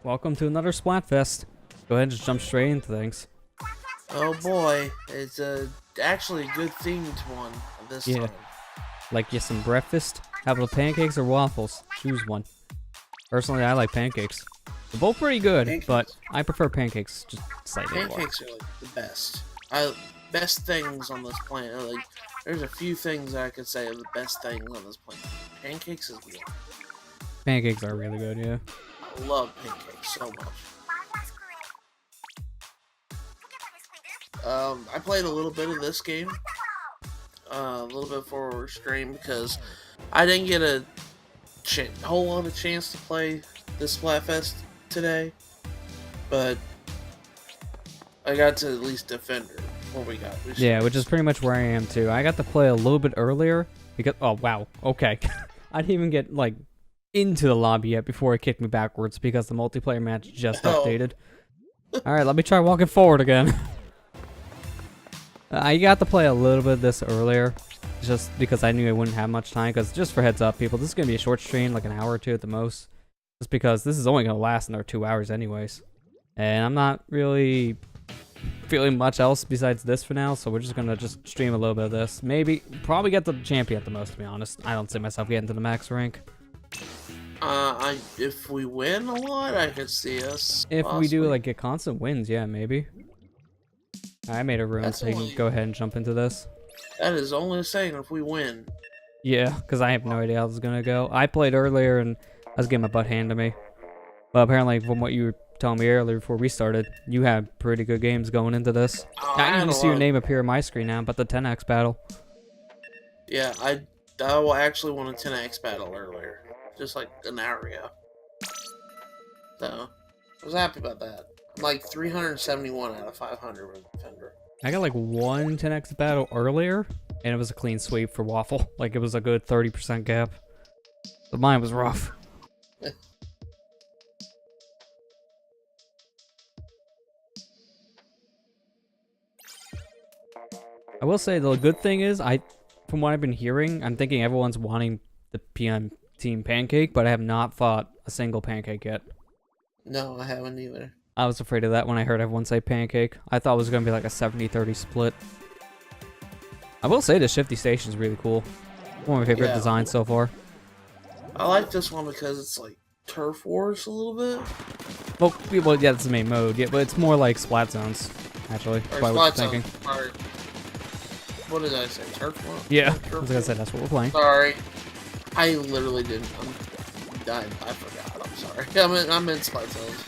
Welcome to another Splatfest. Go ahead and just jump straight into things. Oh boy, it's actually a good themed one this time. Like you some breakfast? How about pancakes or waffles? Choose one. Personally, I like pancakes. They're both pretty good, but I prefer pancakes just slightly more. Pancakes are like the best. Best things on this planet. Like, there's a few things I could say are the best things on this planet. Pancakes is one. Pancakes are really good, yeah. I love pancakes so much. I played a little bit of this game, a little bit before stream because I didn't get a whole lot of chance to play this Splatfest today, but I got to at least defend her before we got. Yeah, which is pretty much where I am too. I got to play a little bit earlier because oh wow, okay, I didn't even get like into the lobby yet before it kicked me backwards because the multiplayer match just updated. All right, let me try walking forward again. I got to play a little bit of this earlier, just because I knew I wouldn't have much time, because just for heads up, people, this is going to be a short stream, like an hour or two at the most, just because this is only going to last another 2 hours anyways, and I'm not really feeling much else besides this for now, so we're just going to just stream a little bit of this. Maybe, probably get the champion at the most, to be honest. I don't see myself getting to the max rank. If we win a lot, I could see us. If possibly. we do, like, get constant wins, yeah, maybe. I made a room so you can go ahead and jump into this. That is only saying if we win. Yeah, because I have no idea how this is going to go. I played earlier and I was getting my butt handed to me. But apparently, from what you were telling me earlier before we started, you had pretty good games going into this. I can even see your name appear on my screen now, but the 10x battle. Yeah, I actually won a 10x battle earlier. Just like an hour ago. So, I was happy about that. I'm like 371 out of 500 with Defender. I got like one 10x battle earlier, and it was a clean sweep for Waffle. Like, it was a good 30% gap. But mine was rough. I will say, the good thing is, from what I've been hearing, I'm thinking everyone's wanting the PM Team Pancake, but I have not fought a single Pancake yet. No, I haven't either. I was afraid of that when I heard everyone say Pancake. I thought it was going to be like a 70-30 split. I will say the Shifty Station is really cool. One of my favorite designs so far. I like this one because it's like Turf Wars a little bit. Well, yeah, that's the main mode. Yeah, but it's more like Splat Zones, actually. Or Splat Zones. What did I say? Turf Wars? Yeah, I was going to say that's what we're playing. Sorry. I literally didn't. I forgot. I'm sorry. I'm in Splat Zones.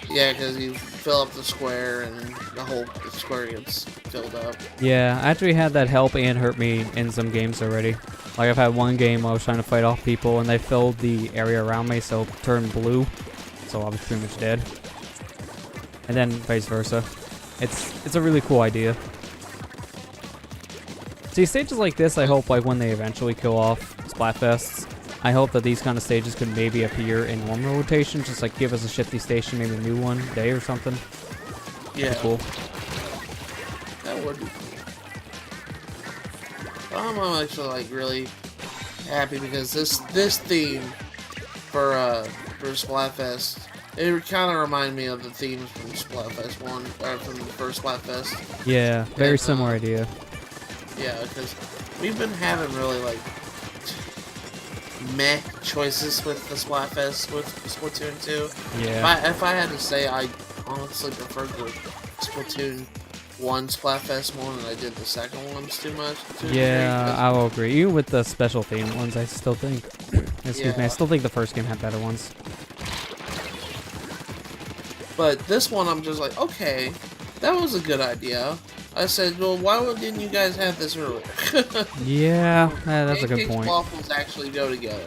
Yeah, because you fill up the square and the whole square gets filled up. Yeah, I actually had that help and hurt me in some games already. Like, I've had one game where I was trying to fight off people and they filled the area around me, so it turned blue. So I was pretty much dead. And then vice versa. It's a really cool idea. See, stages like this, I hope, like, when they eventually kill off Splatfests, I hope that these kind of stages could maybe appear in normal rotation, just like give us a Shifty Station, maybe a new one a day or something. Yeah. Cool. That would be cool. I'm actually like really happy because this theme for Splatfest, it kind of reminded me of the themes from Splatfest 1, or from the first Splatfest. Yeah, very similar idea. Yeah, because we've been having really like meh choices with the Splatfest with Splatoon 2. Yeah. If I had to say, I honestly preferred the Splatoon 1 Splatfest more than I did the second ones too much. Yeah, I will agree. Even with the special theme ones, I still think. Excuse me, I still think the first game had better ones. But this one, I'm just like, okay, that was a good idea. I said, well, why didn't you guys have this earlier? Yeah, that's a good point. Pancakes Waffles actually go together.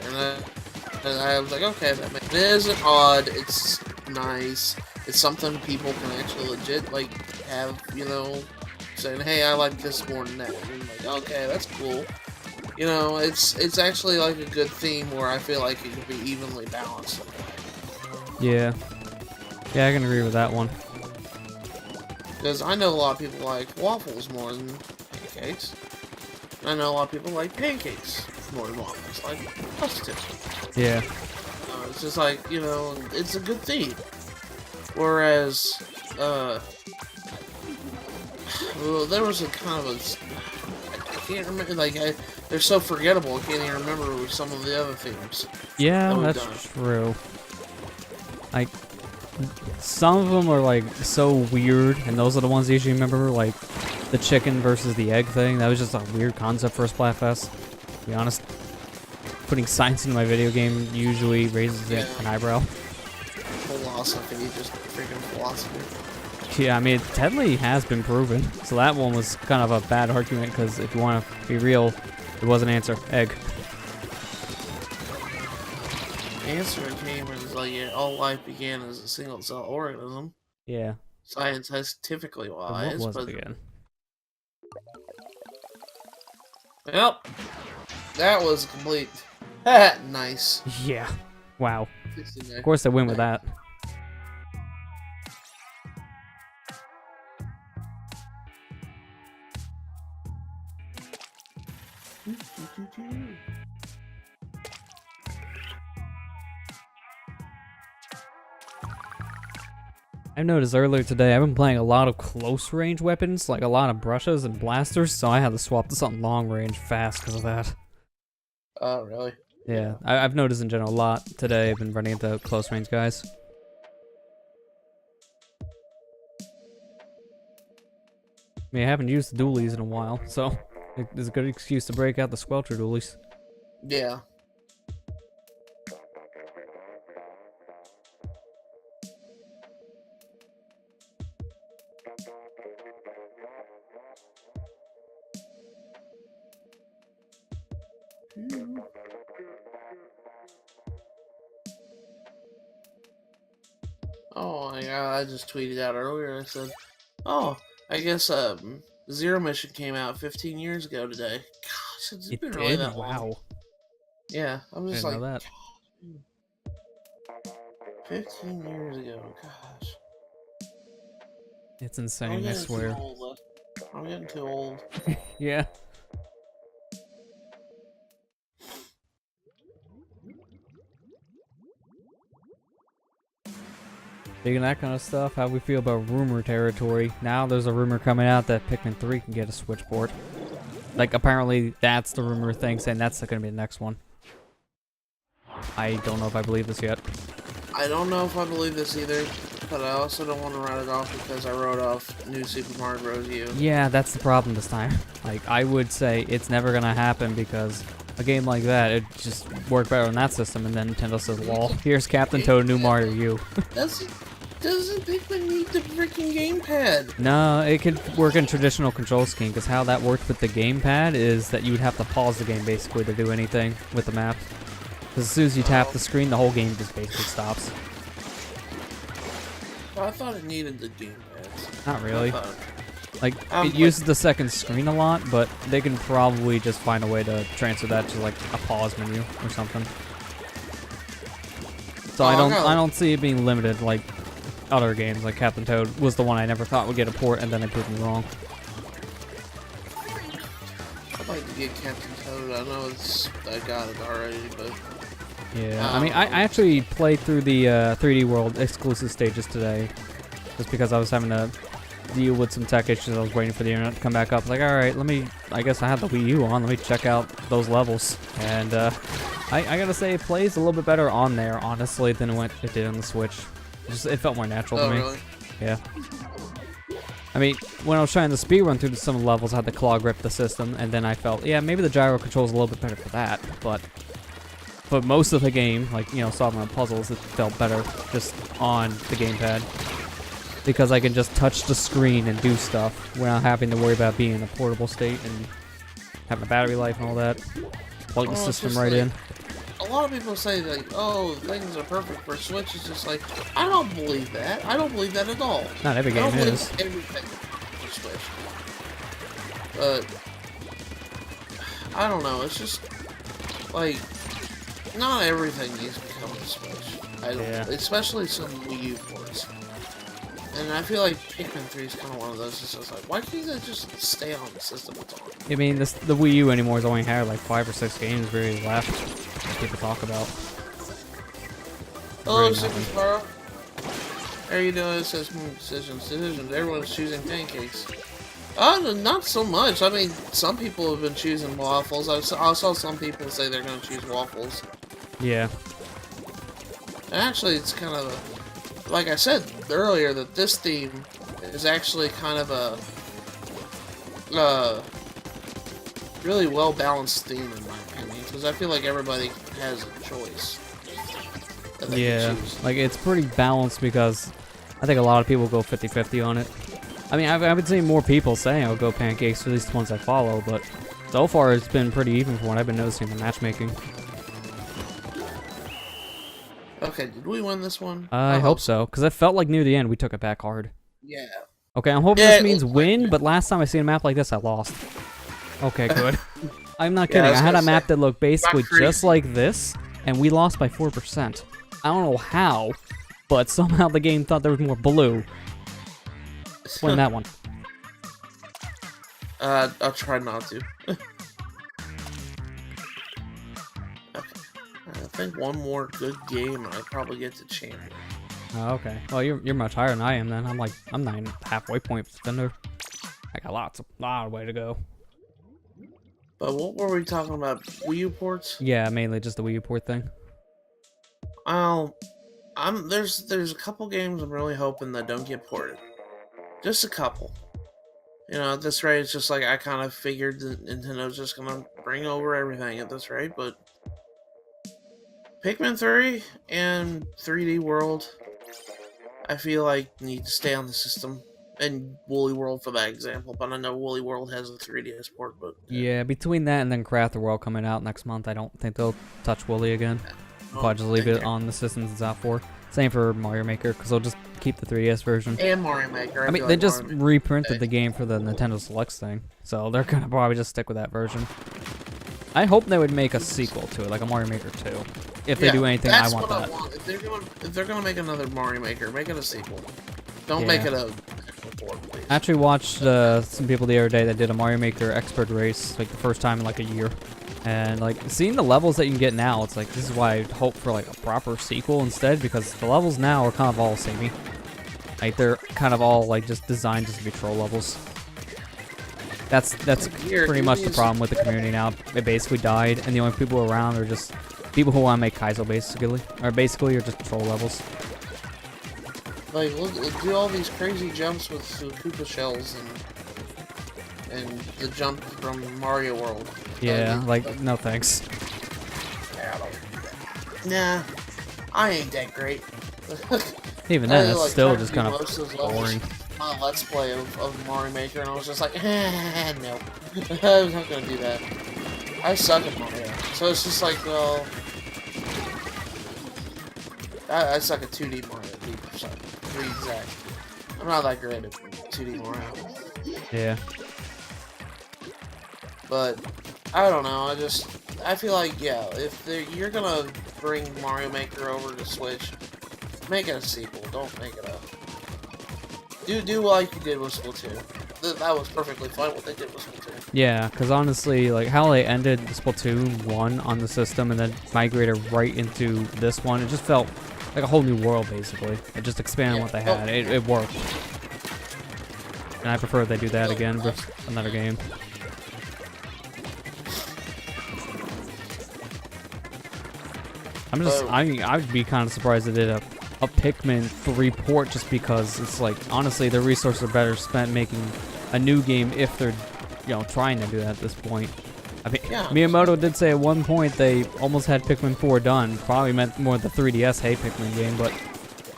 And I was like, okay, it isn't odd. It's nice. It's something people can actually legit, like, have, you know, saying, hey, I like this more than that. And I'm like, okay, that's cool. You know, it's actually, like, a good theme where I feel like it can be evenly balanced. Yeah. Yeah, I can agree with that one. Because I know a lot of people like waffles more than pancakes. And I know a lot of people like pancakes more than waffles, like us too. Yeah. It's just like, you know, it's a good theme. Whereas, well, there was a kind of a, I can't remember, like, they're so forgettable, I can't even remember some of the other themes. Yeah, that's true. Like, some of them are, like, so weird, and those are the ones I usually remember, like, the chicken versus the egg thing. That was just a weird concept for a Splatfest, to be honest. Putting science into my video game usually raises an eyebrow. Philosophy, just freaking philosophy. Yeah, I mean, it technically has been proven. So that one was kind of a bad argument, because if you want to be real, it was an answer. Egg. The answer came as, like, all life began as a single-cell organism. Yeah. Scientifically wise, what was it again? Well, that was complete. Nice. Yeah. Wow. Of course I win with that. I've noticed earlier today I've been playing a lot of close range weapons, like a lot of brushes and blasters, so I had to swap to something long range fast because of that. Oh, really? Yeah, I've noticed in general a lot today. I've been running into close range guys. I mean, I haven't used the dualies in a while, so it's a good excuse to break out the Squelcher dualies. Yeah. Oh my god, I just tweeted out earlier, I said, oh, I guess Zero Mission came out 15 years ago today. Gosh, it's been really that long. Wow. Yeah, I'm just like, know that. 15 years ago, gosh. It's insane, I swear. I'm getting too old. Yeah. Speaking of that kind of stuff, how we feel about rumor territory. Now there's a rumor coming out that Pikmin 3 can get a Switch port. Like, apparently that's the rumor thing, saying that's going to be the next one. I don't know if I believe this yet. I don't know if I believe this either, but I also don't want to write it off because I wrote off New Super Mario Bros. U. Yeah, that's the problem this time. Like, I would say it's never going to happen because a game like that, it just worked better on that system, and then Nintendo says, lol, here's Captain Toad, New Mario U. Doesn't Pikmin need the freaking gamepad? No, it could work in traditional control scheme, because how that worked with the gamepad is that you would have to pause the game, basically, to do anything with the map. Because as soon as you tap the screen, the whole game just basically stops. I thought it needed the gamepad. Not really. Like, it uses the second screen a lot, but they can probably just find a way to transfer that to, like, a pause menu or something. So I don't see it being limited like other games. Like Captain Toad was the one I never thought would get a port, and then it proved me wrong. I'd like to get Captain Toad. I know I got it already, but yeah. I mean, I actually played through the 3D World exclusive stages today, just because I was having to deal with some tech issues. I was waiting for the internet to come back up. I was like, all right, I guess I have the Wii U on. Let me check out those levels. And I gotta say, it plays a little bit better on there, honestly, than it did on the Switch. It felt more natural to me. Really? Yeah. I mean, when I was trying to speedrun through some of the levels, I had to claw grip the system, and then I felt, yeah, maybe the gyro control's a little bit better for that, but most of the game, like, you know, solving the puzzles, it felt better just on the gamepad. Because I can just touch the screen and do stuff without having to worry about being in a portable state and having a battery life and all that. Plug the system right in. A lot of people say, like, oh, things are perfect for Switch. It's just like, I don't believe that. I don't believe that at all. Not every game is. Everything for Switch. But I don't know. It's just like not everything needs to come to Switch. I don't, especially some Wii U ports. And I feel like Pikmin 3 is kind of one of those. It's just like, why can't it just stay on the system at all? I mean, the Wii U anymore has only had like 5 or 6 games really left that people talk about. Hello, Right, Super nothing. Sparrow. How are you doing? It says decisions. Everyone's choosing pancakes. Not so much. I mean, some people have been choosing waffles. I saw some people say they're going to choose waffles. Yeah. And actually, it's kind of like I said earlier, that this theme is actually kind of a really well-balanced theme in my opinion, because I feel like everybody has a choice that they can choose. Like it's pretty balanced because I think a lot of people go 50-50 on it. I mean, I've been seeing more people saying I'll go pancakes, at least the ones I follow, but so far it's been pretty even from what I've been noticing in the matchmaking. Okay, did we win this one? I hope so, because it felt like near the end we took it back hard. Yeah. Okay, I'm hoping Yeah, this it means looked like win, it. but last time I seen a map like this, I lost. Okay, good. I'm not Yeah, I kidding. was I had a gonna map say, that looked basically not crazy. just like this, and we lost by 4%. I don't know how, but somehow the game thought there was more blue. Win that one. I'll try not to. Okay. I think one more good game, I probably get to champion. Oh, okay. Well, you're much higher than I am then. I'm not even halfway point with Thunder. I got lot of way to go. But what were we talking about? Wii U ports? Yeah, mainly just the Wii U port thing. There's a couple games I'm really hoping that don't get ported. Just a couple. You know, at this rate, it's just like I kind of figured that Nintendo's just gonna bring over everything at this rate, but Pikmin 3 and 3D World, I feel like need to stay on the system. And Woolly World for that example, but I know Woolly World has a 3DS port, but... Yeah, between that and then Craft the World coming out next month, I don't think they'll touch Wooly again. They'll probably just leave it on the systems it's out for. Same for Mario Maker, because they'll just keep the 3DS version. And Mario Maker. I mean, they just reprinted the game for the Nintendo Selects thing, so they're gonna probably just stick with that version. I hope they would make a sequel to it, like a Mario Maker 2. If they do anything, I want that. If they're gonna make another Mario Maker, make it a sequel. Don't make it a port, please. I actually watched some people the other day that did a Mario Maker expert race, like the first time in like a year. And like seeing the levels that you can get now, it's like this is why I'd hope for like a proper sequel instead, because the levels now are kind of all samey. Like they're kind of all like just designed just to be troll levels. That's pretty much the problem with the community now. It basically died, and the only people around are just people who want to make Kaizo basically, or basically are just troll levels. Like, look, do all these crazy jumps with Koopa shells and the jump from Mario World. Yeah, like no thanks. Nah, I ain't that great. Even then, I, it's still tried just to do kind most of those levels boring. on a Let's Play of Mario Maker, and I was just like, no. I'm not gonna do that. I suck at Mario. So it's just like, well... I suck at 2D Mario, to be exact. I'm not that great at 2D Mario. Yeah. But, I don't know, I feel like, yeah, if you're gonna bring Mario Maker over to Switch, make it a sequel, don't make it a... Do like you did with Splatoon. That was perfectly fine what they did with Splatoon. Yeah, because honestly, like how they ended Splatoon 1 on the system and then migrated right into this one, it just felt like a whole new world basically. It just expanded what they had. It worked. And I prefer if they do that again with another game. I would be kind of surprised they did a Pikmin 3 port just because it's like, honestly, their resources are better spent making a new game if they're, trying to do that at this point. I mean, Miyamoto did say at one point they almost had Pikmin 4 done. Probably meant more the 3DS Hey Pikmin game, but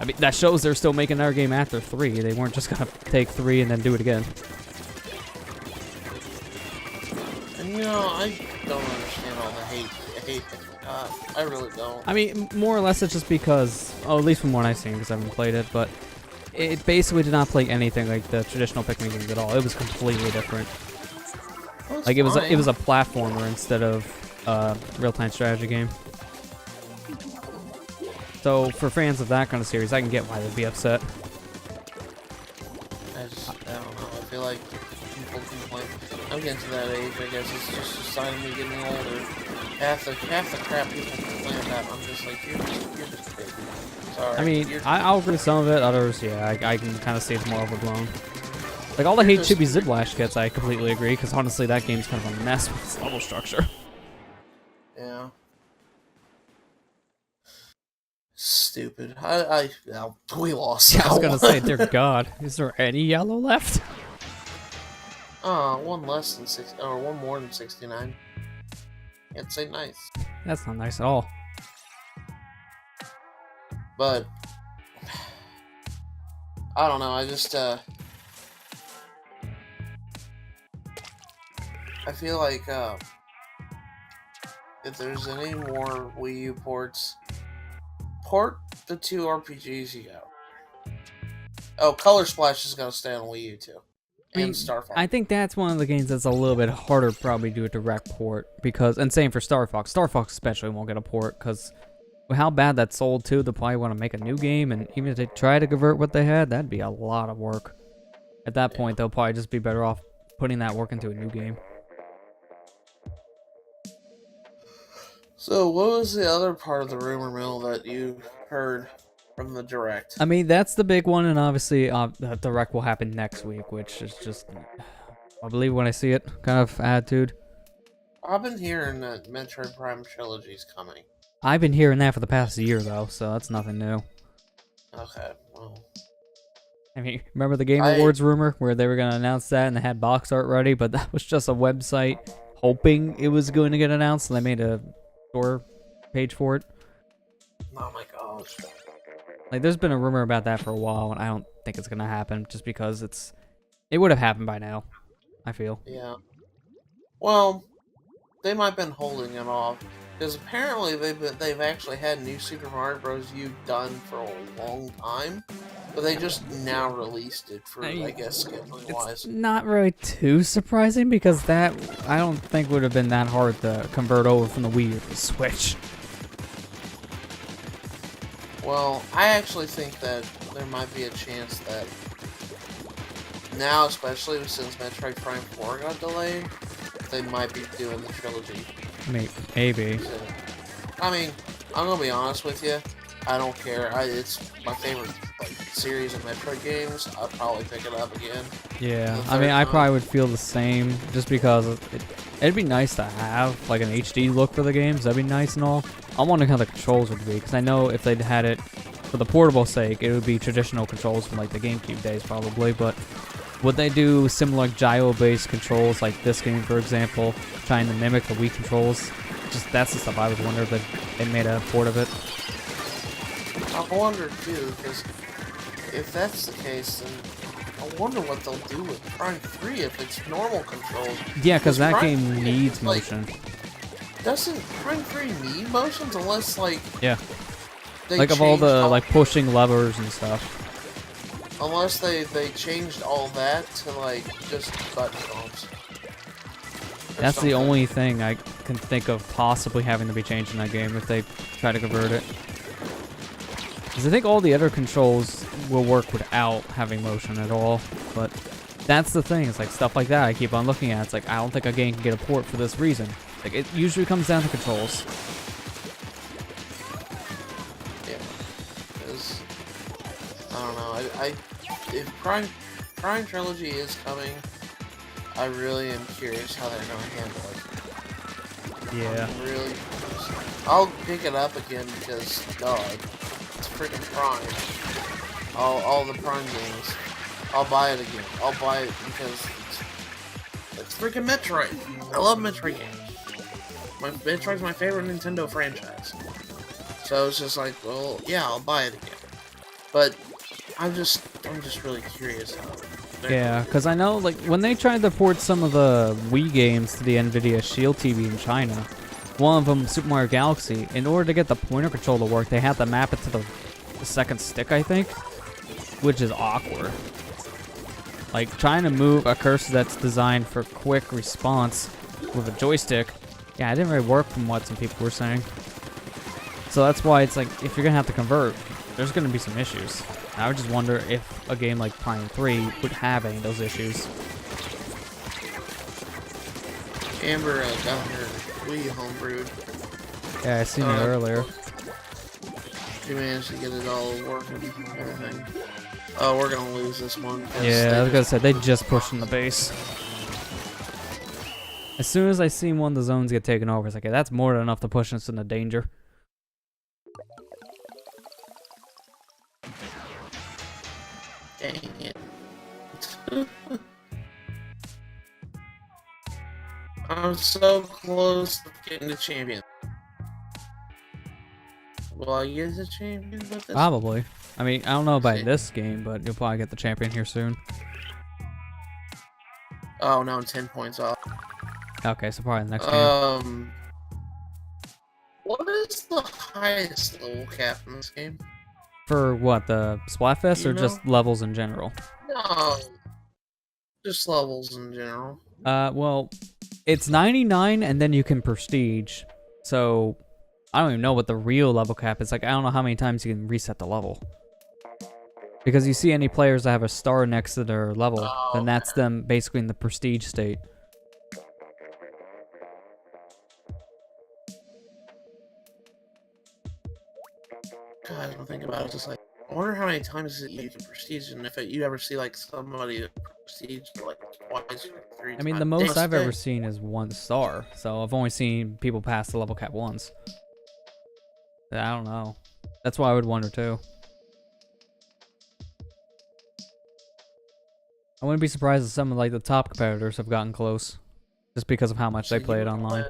I mean, that shows they're still making their game after 3. They weren't just gonna take 3 and then do it again. And I don't understand all the hate Pikmin. I really don't. I mean, more or less it's just because, at least from what I've seen, because I haven't played it, but it basically did not play anything like the traditional Pikmin games at all. It was completely different. Well, Like it was a platformer instead of a real-time strategy game. So for fans of that kind of series, I can get why they'd be upset. I don't know. I feel like people complain. I'm getting to that age. I guess it's just a sign of me getting older. Half the crap people complain playing that. I'm just like, you're just big. Sorry. I mean, I'll agree with some of it. Others, yeah, I can kind of see it's more overblown. Like, all the hate Chibi Ziblash gets, I completely agree, because honestly, that game's kind of a mess with its level structure. Yeah. Stupid. We lost. Yeah, I was gonna say, dear God, is there any yellow left? One less than 6, or one more than 69. Can't say nice. That's not nice at all. But I don't know. I just I feel like if there's any more Wii U ports, port the 2 RPGs you got. Oh, Color Splash is gonna stay on Wii U too. I mean, And Star Fox. I think that's one of the games that's a little bit harder probably to do a direct port, because, and same for Star Fox. Star Fox especially won't get a port, because with how bad that sold too, they'll probably want to make a new game, and even if they try to convert what they had, that'd be a lot of work. At that point, they'll probably just be better off putting that work into a new game. So, what was the other part of the rumor mill that you heard from the Direct? I mean, that's the big one, and obviously the Direct will happen next week, which is just, I believe when I see it, kind of attitude. I've been hearing that Metroid Prime Trilogy's coming. I've been hearing that for the past year, though, so that's nothing new. Okay, well. I mean, remember the Game Awards rumor where they were going to announce that and they had box art ready, but that was just a website hoping it was going to get announced, and they made a store page for it. Oh my gosh. Like, there's been a rumor about that for a while, and I don't think it's going to happen just because it would have happened by now, I feel. Yeah. Well, they might have been holding it off. Because apparently they've actually had New Super Mario Bros. U done for a long time, but they just now released it for, I guess, scheduling wise. It's not really too surprising because that, I don't think would have been that hard to convert over from the Wii to the Switch. Well, I actually think that there might be a chance that now, especially since Metroid Prime 4 got delayed, they might be doing the trilogy. Maybe. So, I mean, I'm gonna be honest with you. I don't care. It's my favorite series of Metroid games. I'll probably pick it up again. Yeah, I mean, I probably would feel the same just because it'd be nice to have like an HD look for the games. That'd be nice and all. I'm wondering how the controls would be, because I know if they'd had it for the portable sake, it would be traditional controls from like the GameCube days probably, but would they do similar gyro-based controls like this game, for example, trying to mimic the Wii controls? Just that's the stuff I would wonder if they made a port of it. I wonder too, because if that's the case, then I wonder what they'll do with Prime 3 if it's normal controls. Yeah, because that game needs motion. Doesn't Prime 3 need motions unless yeah, they like of all the like pushing levers and stuff. Unless they changed all that to like just button bumps. That's the only thing I can think of possibly having to be changed in that game if they try to convert it. Because I think all the other controls will work without having motion at all. But that's the thing. It's like stuff like that I keep on looking at. It's like I don't think a game can get a port for this reason. Like it usually comes down to controls. Yeah. Because I don't know. If Prime Trilogy is coming, I really am curious how they're going to handle it. Yeah. I'm really. I'll pick it up again because, God, it's freaking Prime. All the Prime games. I'll buy it again. I'll buy it because it's freaking Metroid. I love Metroid games. Metroid's my favorite Nintendo franchise. So it's just like, well, yeah, I'll buy it again. But I'm just really curious how. Yeah, because I know, like, when they tried to port some of the Wii games to the NVIDIA Shield TV in China, one of them, Super Mario Galaxy, in order to get the pointer control to work, they had to map it to the second stick, I think, which is awkward. Like, trying to move a cursor that's designed for quick response with a joystick, yeah, it didn't really work from what some people were saying. So that's why it's like, if you're going to have to convert, there's going to be some issues. I would just wonder if a game like Prime 3 would have any of those issues. Amber got her Wii homebrewed. Yeah, I seen it earlier. You managed to get it all working and everything. Oh, we're gonna lose this one. Yeah, I was gonna say, they just pushed in the base. As soon as I seen one of the zones get taken over, it's like, okay, that's more than enough to push us into danger. Dang it. I'm so close to getting the champion. Will I get the champion with this? Probably. I mean, I don't know about See. this game, but you'll probably get the champion here soon. Oh, no, I'm 10 points off. Okay, so probably the next game. What is the highest level cap in this game? For what, the Splatfest or just levels in general? No, just levels in general. Well, it's 99 and then you can prestige. So, I don't even know what the real level cap is. Like, I don't know how many times you can reset the level. Because you see any players that have a star next to their level, then that's them basically in the prestige state. God, I don't think about it. Just like, I wonder how many times you can prestige, and if you ever see like somebody that prestige like twice or 3 times. I mean, the most I've ever seen is 1 star, so I've only seen people pass the level cap once. I don't know. That's why I would wonder too. I wouldn't be surprised if some of like the top competitors have gotten close, just because of how much they play it online.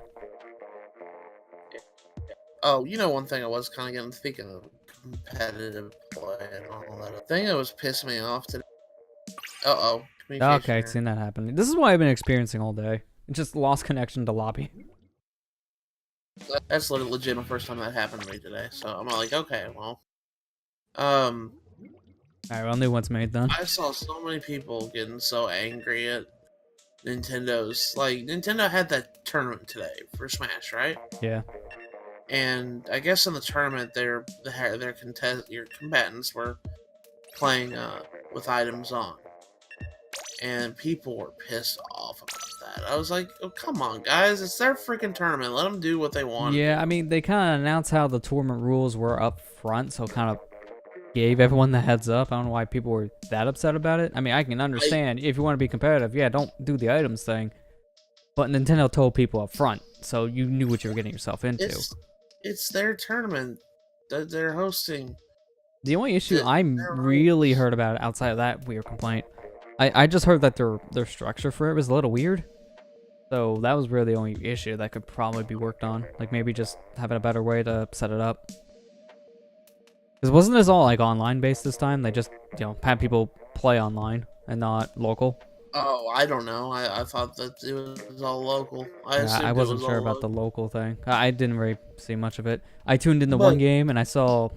Oh, you know, one thing I was kind of getting thinking of competitive play and all that. The thing that was pissing me off today. Uh-oh. Okay, I've seen that happen. This is what I've been experiencing all day. Just lost connection to lobby. That's literally legit the first time that happened to me today. So I'm like, okay, well. Alright, well, new one's made then. I saw so many people getting so angry at Nintendo's. Like, Nintendo had that tournament today for Smash, right? Yeah. And I guess in the tournament, your combatants were playing with items on, and people were pissed off about that. I was like, "Oh, come on, guys! It's their freaking tournament. Let them do what they want." Yeah, I mean, they kind of announced how the tournament rules were up front, so kind of gave everyone the heads up. I don't know why people were that upset about it. I mean, I can understand if you want to be competitive. Yeah, don't do the items thing. But Nintendo told people up front, so you knew what you were getting yourself into. It's their tournament that they're hosting. The only issue I really heard about it outside of that weird complaint, I just heard that their structure for it was a little weird. So that was really the only issue that could probably be worked on. Like maybe just having a better way to set it up. Because wasn't this all like online based this time? They just, had people play online and not local. Oh, I don't know. I thought that it was all local. I wasn't sure about the local thing. I didn't really see much of it. I tuned into one game and I saw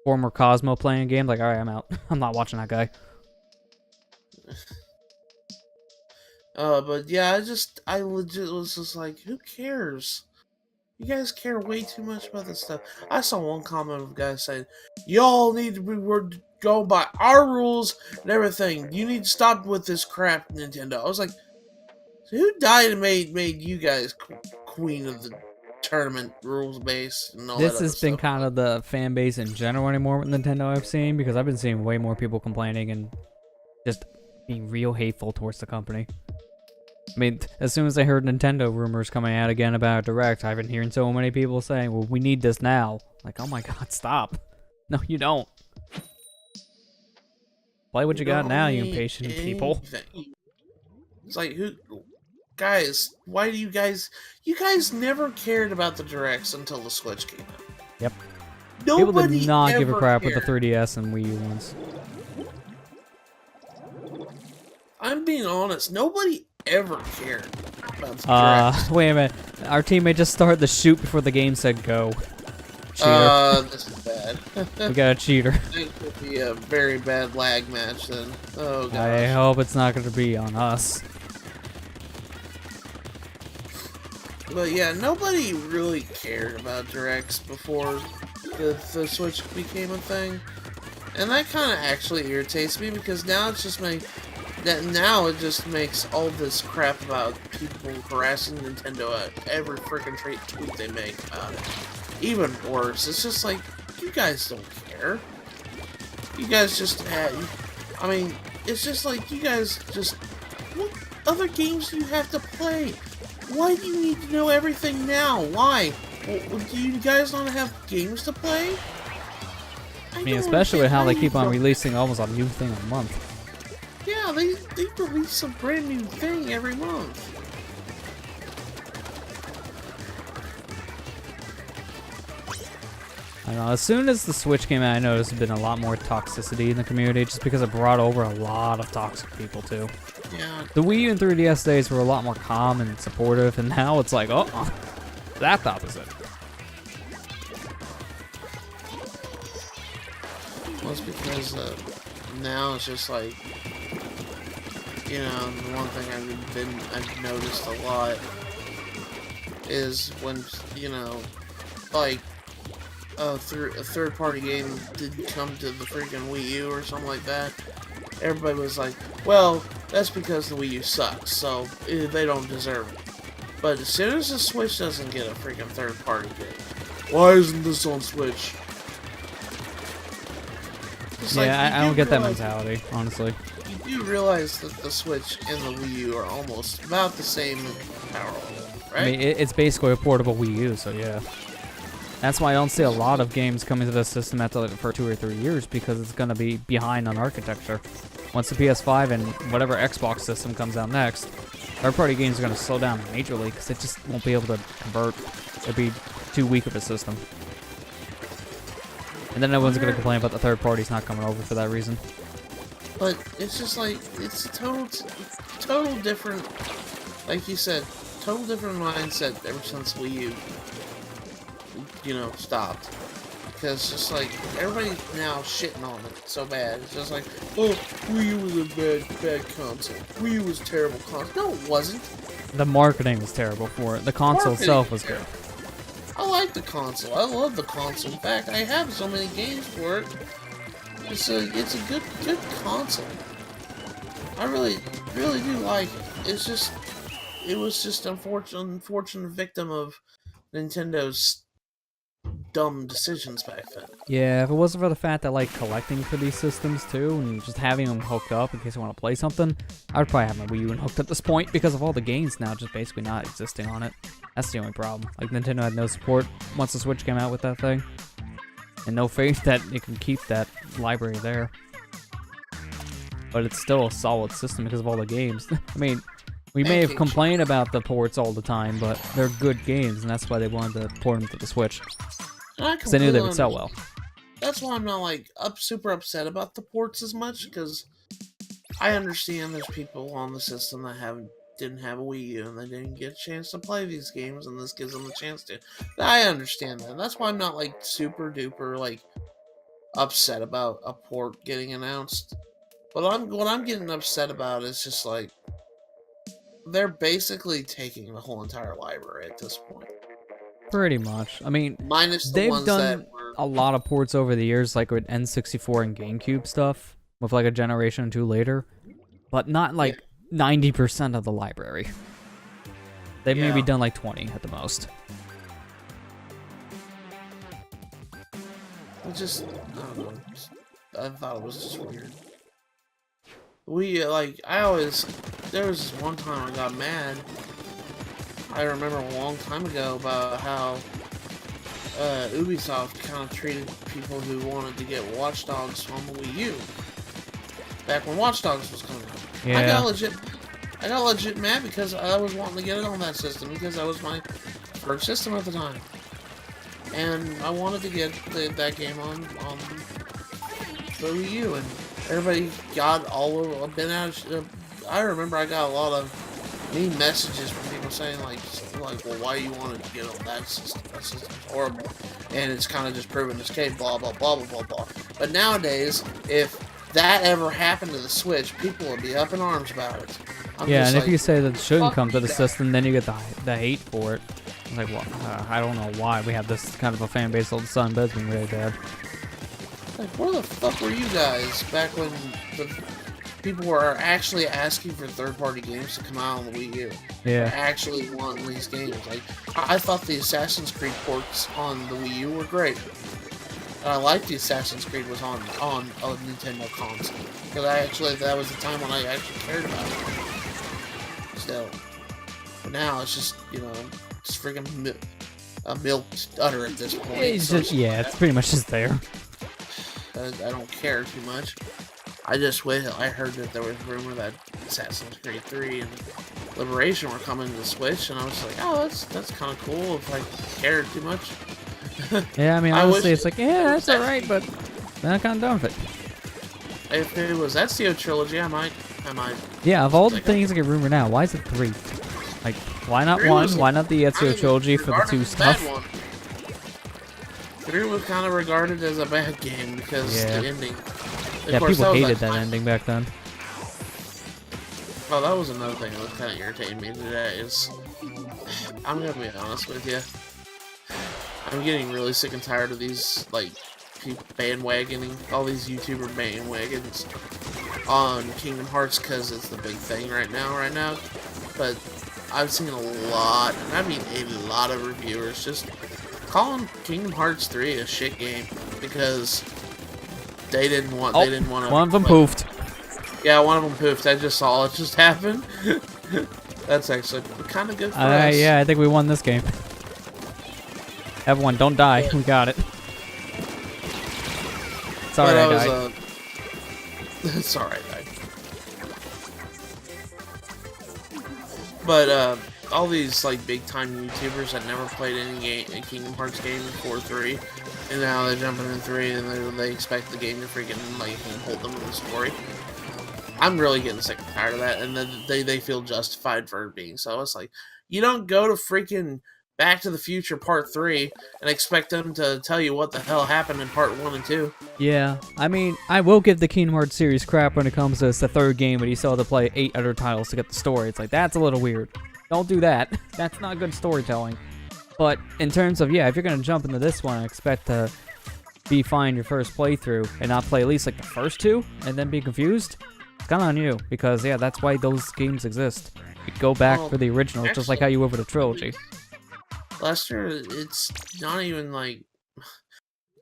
former Cosmo playing a game. Like, all right, I'm out. I'm not watching that guy. But yeah, I legit was just like, who cares? You guys care way too much about this stuff. I saw one comment of a guy saying, y'all need to be going by our rules and everything. You need to stop with this crap, Nintendo. I was like, so who died and made you guys queen of the tournament rules base and all that? This has been kind of the fan base in general anymore with Nintendo I've seen, because I've been seeing way more people complaining and just being real hateful towards the company. I mean, as soon as I heard Nintendo rumors coming out again about Direct, I've been hearing so many people saying, well, we need this now. Like, oh my god, stop. No, you don't. Play what you got now, you impatient people. It's like, guys, why do you guys never cared about the Directs until the Switch came out. Yep. Nobody people did not give a crap cared. with the 3DS and Wii U ones. I'm being honest, nobody ever cared about the Direct. Wait a minute. Our teammate just started the shoot before the game said go. Cheater. This is bad. We got a cheater. It could be a very bad lag match then. Oh gosh. I hope it's not going to be on us. But yeah, nobody really cared about Directs before the Switch became a thing. And that kind of actually irritates me, because now it's just now it just makes all this crap about people harassing Nintendo at every freaking tweet they make about it. even worse. It's just like, you guys don't care. You guys just I mean, it's just like, you guys just, what other games do you have to play? Why do you need to know everything now? Why? Well, do you guys not have games to play? I mean, especially with how they keep on releasing almost a new thing a month. Yeah, they release a brand new thing every month. I don't know, as soon as the Switch came out, I noticed there's been a lot more toxicity in the community, just because it brought over a lot of toxic people, too. Yeah. The Wii U and 3DS days were a lot more calm and supportive, and now it's like, oh, that's the opposite. Well, it's because now it's just like, you know, the one thing I've noticed a lot is when, you know, like, a third-party game didn't come to the freaking Wii U or something like that, everybody was like, well, that's because the Wii U sucks, so they don't deserve it. But as soon as the Switch doesn't get a freaking third-party game, why isn't this on Switch? It's Yeah, like, I don't get that mentality, honestly. You do realize that the Switch and the Wii U are almost about the same power level, right? I mean, it's basically a portable Wii U, so yeah. That's why I don't see a lot of games coming to the system after for 2 or 3 years, because it's going to be behind on architecture. Once the PS5 and whatever Xbox system comes out next, third-party games are going to slow down majorly, because it just won't be able to convert. It'll be too weak of a system. And then everyone's going to complain about the third parties not coming over for that reason. But it's just like, it's a total different, like you said, total different mindset ever since Wii U, you know, stopped. Because it's just like, everybody's now shitting on it so bad. It's just like, oh, Wii U was a bad console. Wii U was a terrible console. No, it wasn't. The marketing was terrible for it. The console itself was good. I like the console. I love the console. In fact, I have so many games for it. It's a good console. I really do like it. It's just, it was just unfortunate victim of Nintendo's dumb decisions back then. Yeah, if it wasn't for the fact that, like, collecting for these systems too, and just having them hooked up in case I want to play something, I would probably have my Wii U hooked at this point because of all the games now just basically not existing on it. That's the only problem. Like, Nintendo had no support once the Switch came out with that thing, and no faith that it can keep that library there. But it's still a solid system because of all the games. I mean, we may have complained about the ports all the time, but they're good games, and that's why they wanted to port them to the Switch. Because they knew they would sell well. That's why I'm not, like, super upset about the ports as much, because I understand there's people on the system that didn't have a Wii U, and they didn't get a chance to play these games, and this gives them a chance to. I understand that. That's why I'm not, like, super duper, like, upset about a port getting announced. But what I'm getting upset about is just, like, they're basically taking the whole entire library at this point. Pretty much. I mean, minus the they've ones done that were... a lot of ports over the years, like with N64 and GameCube stuff, with like a generation or two later, but not like 90% of the library. They've maybe done like 20 at the most. I don't know. I thought it was just weird. There was this one time I got mad. I remember a long time ago about how Ubisoft kind of treated people who wanted to get Watch Dogs on the Wii U. Back when Watch Dogs was coming out. Yeah. I got legit mad because I was wanting to get it on that system because that was my first system at the time. And I wanted to get that game on the Wii U, and everybody got all over, I remember I got a lot of mean messages from people saying like, well, why you wanted to get on that system? That system's horrible, and it's kind of just proving this case, blah blah blah blah blah blah. But nowadays, if that ever happened to the Switch, people would be up in arms about it. And if you say that it shouldn't come to the system, then you get the hate for it. It's like, well, I don't know why we have this kind of a fan base all of a sudden, but it's been really bad. Like, where the fuck were you guys back when people were actually asking for third-party games to come out on the Wii U. Yeah. They actually want these games. Like, I thought the Assassin's Creed ports on the Wii U were great. And I liked the Assassin's Creed was on a Nintendo console. Because that was the time when I actually cared about it. Still. But now it's just, you know, it's freaking a milked udder at this point. It's just, yeah, it's pretty much just there. I don't care too much. I just wait. I heard that there was rumor that Assassin's Creed 3 and Liberation were coming to the Switch, and I was like, oh, that's kind of cool if I cared too much. Yeah, I mean, honestly, it's like, yeah, that's alright, but I'm kind of done with it. If it was Ezio trilogy, I might. Yeah, of all the things that get rumored now, why is it 3? Like, why not 1? Why not the Ezio trilogy for the 2 stuff? 3 was kind of regarded as a bad game because the ending. Yeah, people hated that ending back then. Oh, that was another thing that was kind of irritating me today. Is I'm gonna be honest with you. I'm getting really sick and tired of these, like, bandwagoning, all these YouTuber bandwagons on Kingdom Hearts because it's the big thing right now. But I've seen a lot, and I mean a lot of reviewers just calling Kingdom Hearts 3 a shit game because they didn't want to. One of them poofed. Yeah, one of them poofed. I just saw it just happen. That's actually kind of good for us. Yeah, I think we won this game. Everyone, don't die. Yeah. We got it. Sorry, I died. It's alright, I died. But, all these, like, big-time YouTubers that never played any Kingdom Hearts game before 3, and now they're jumping in 3, and they expect the game to freaking, like, hold them in the story. I'm really getting sick and tired of that, and then they feel justified for it being so. It's like, you don't go to freaking Back to the Future Part 3 and expect them to tell you what the hell happened in Part 1 and 2. Yeah, I mean, I will give the Kingdom Hearts series crap when it comes to the third game, but you still have to play 8 other titles to get the story. It's like, that's a little weird. Don't do that. That's not good storytelling. But in terms of, yeah, if you're going to jump into this one and expect to be fine your first playthrough and not play at least like the first 2 and then be confused, it's kind of on you. Because, yeah, that's why those games exist. You go back for the original, just like how you would with a trilogy. Lester, it's not even like,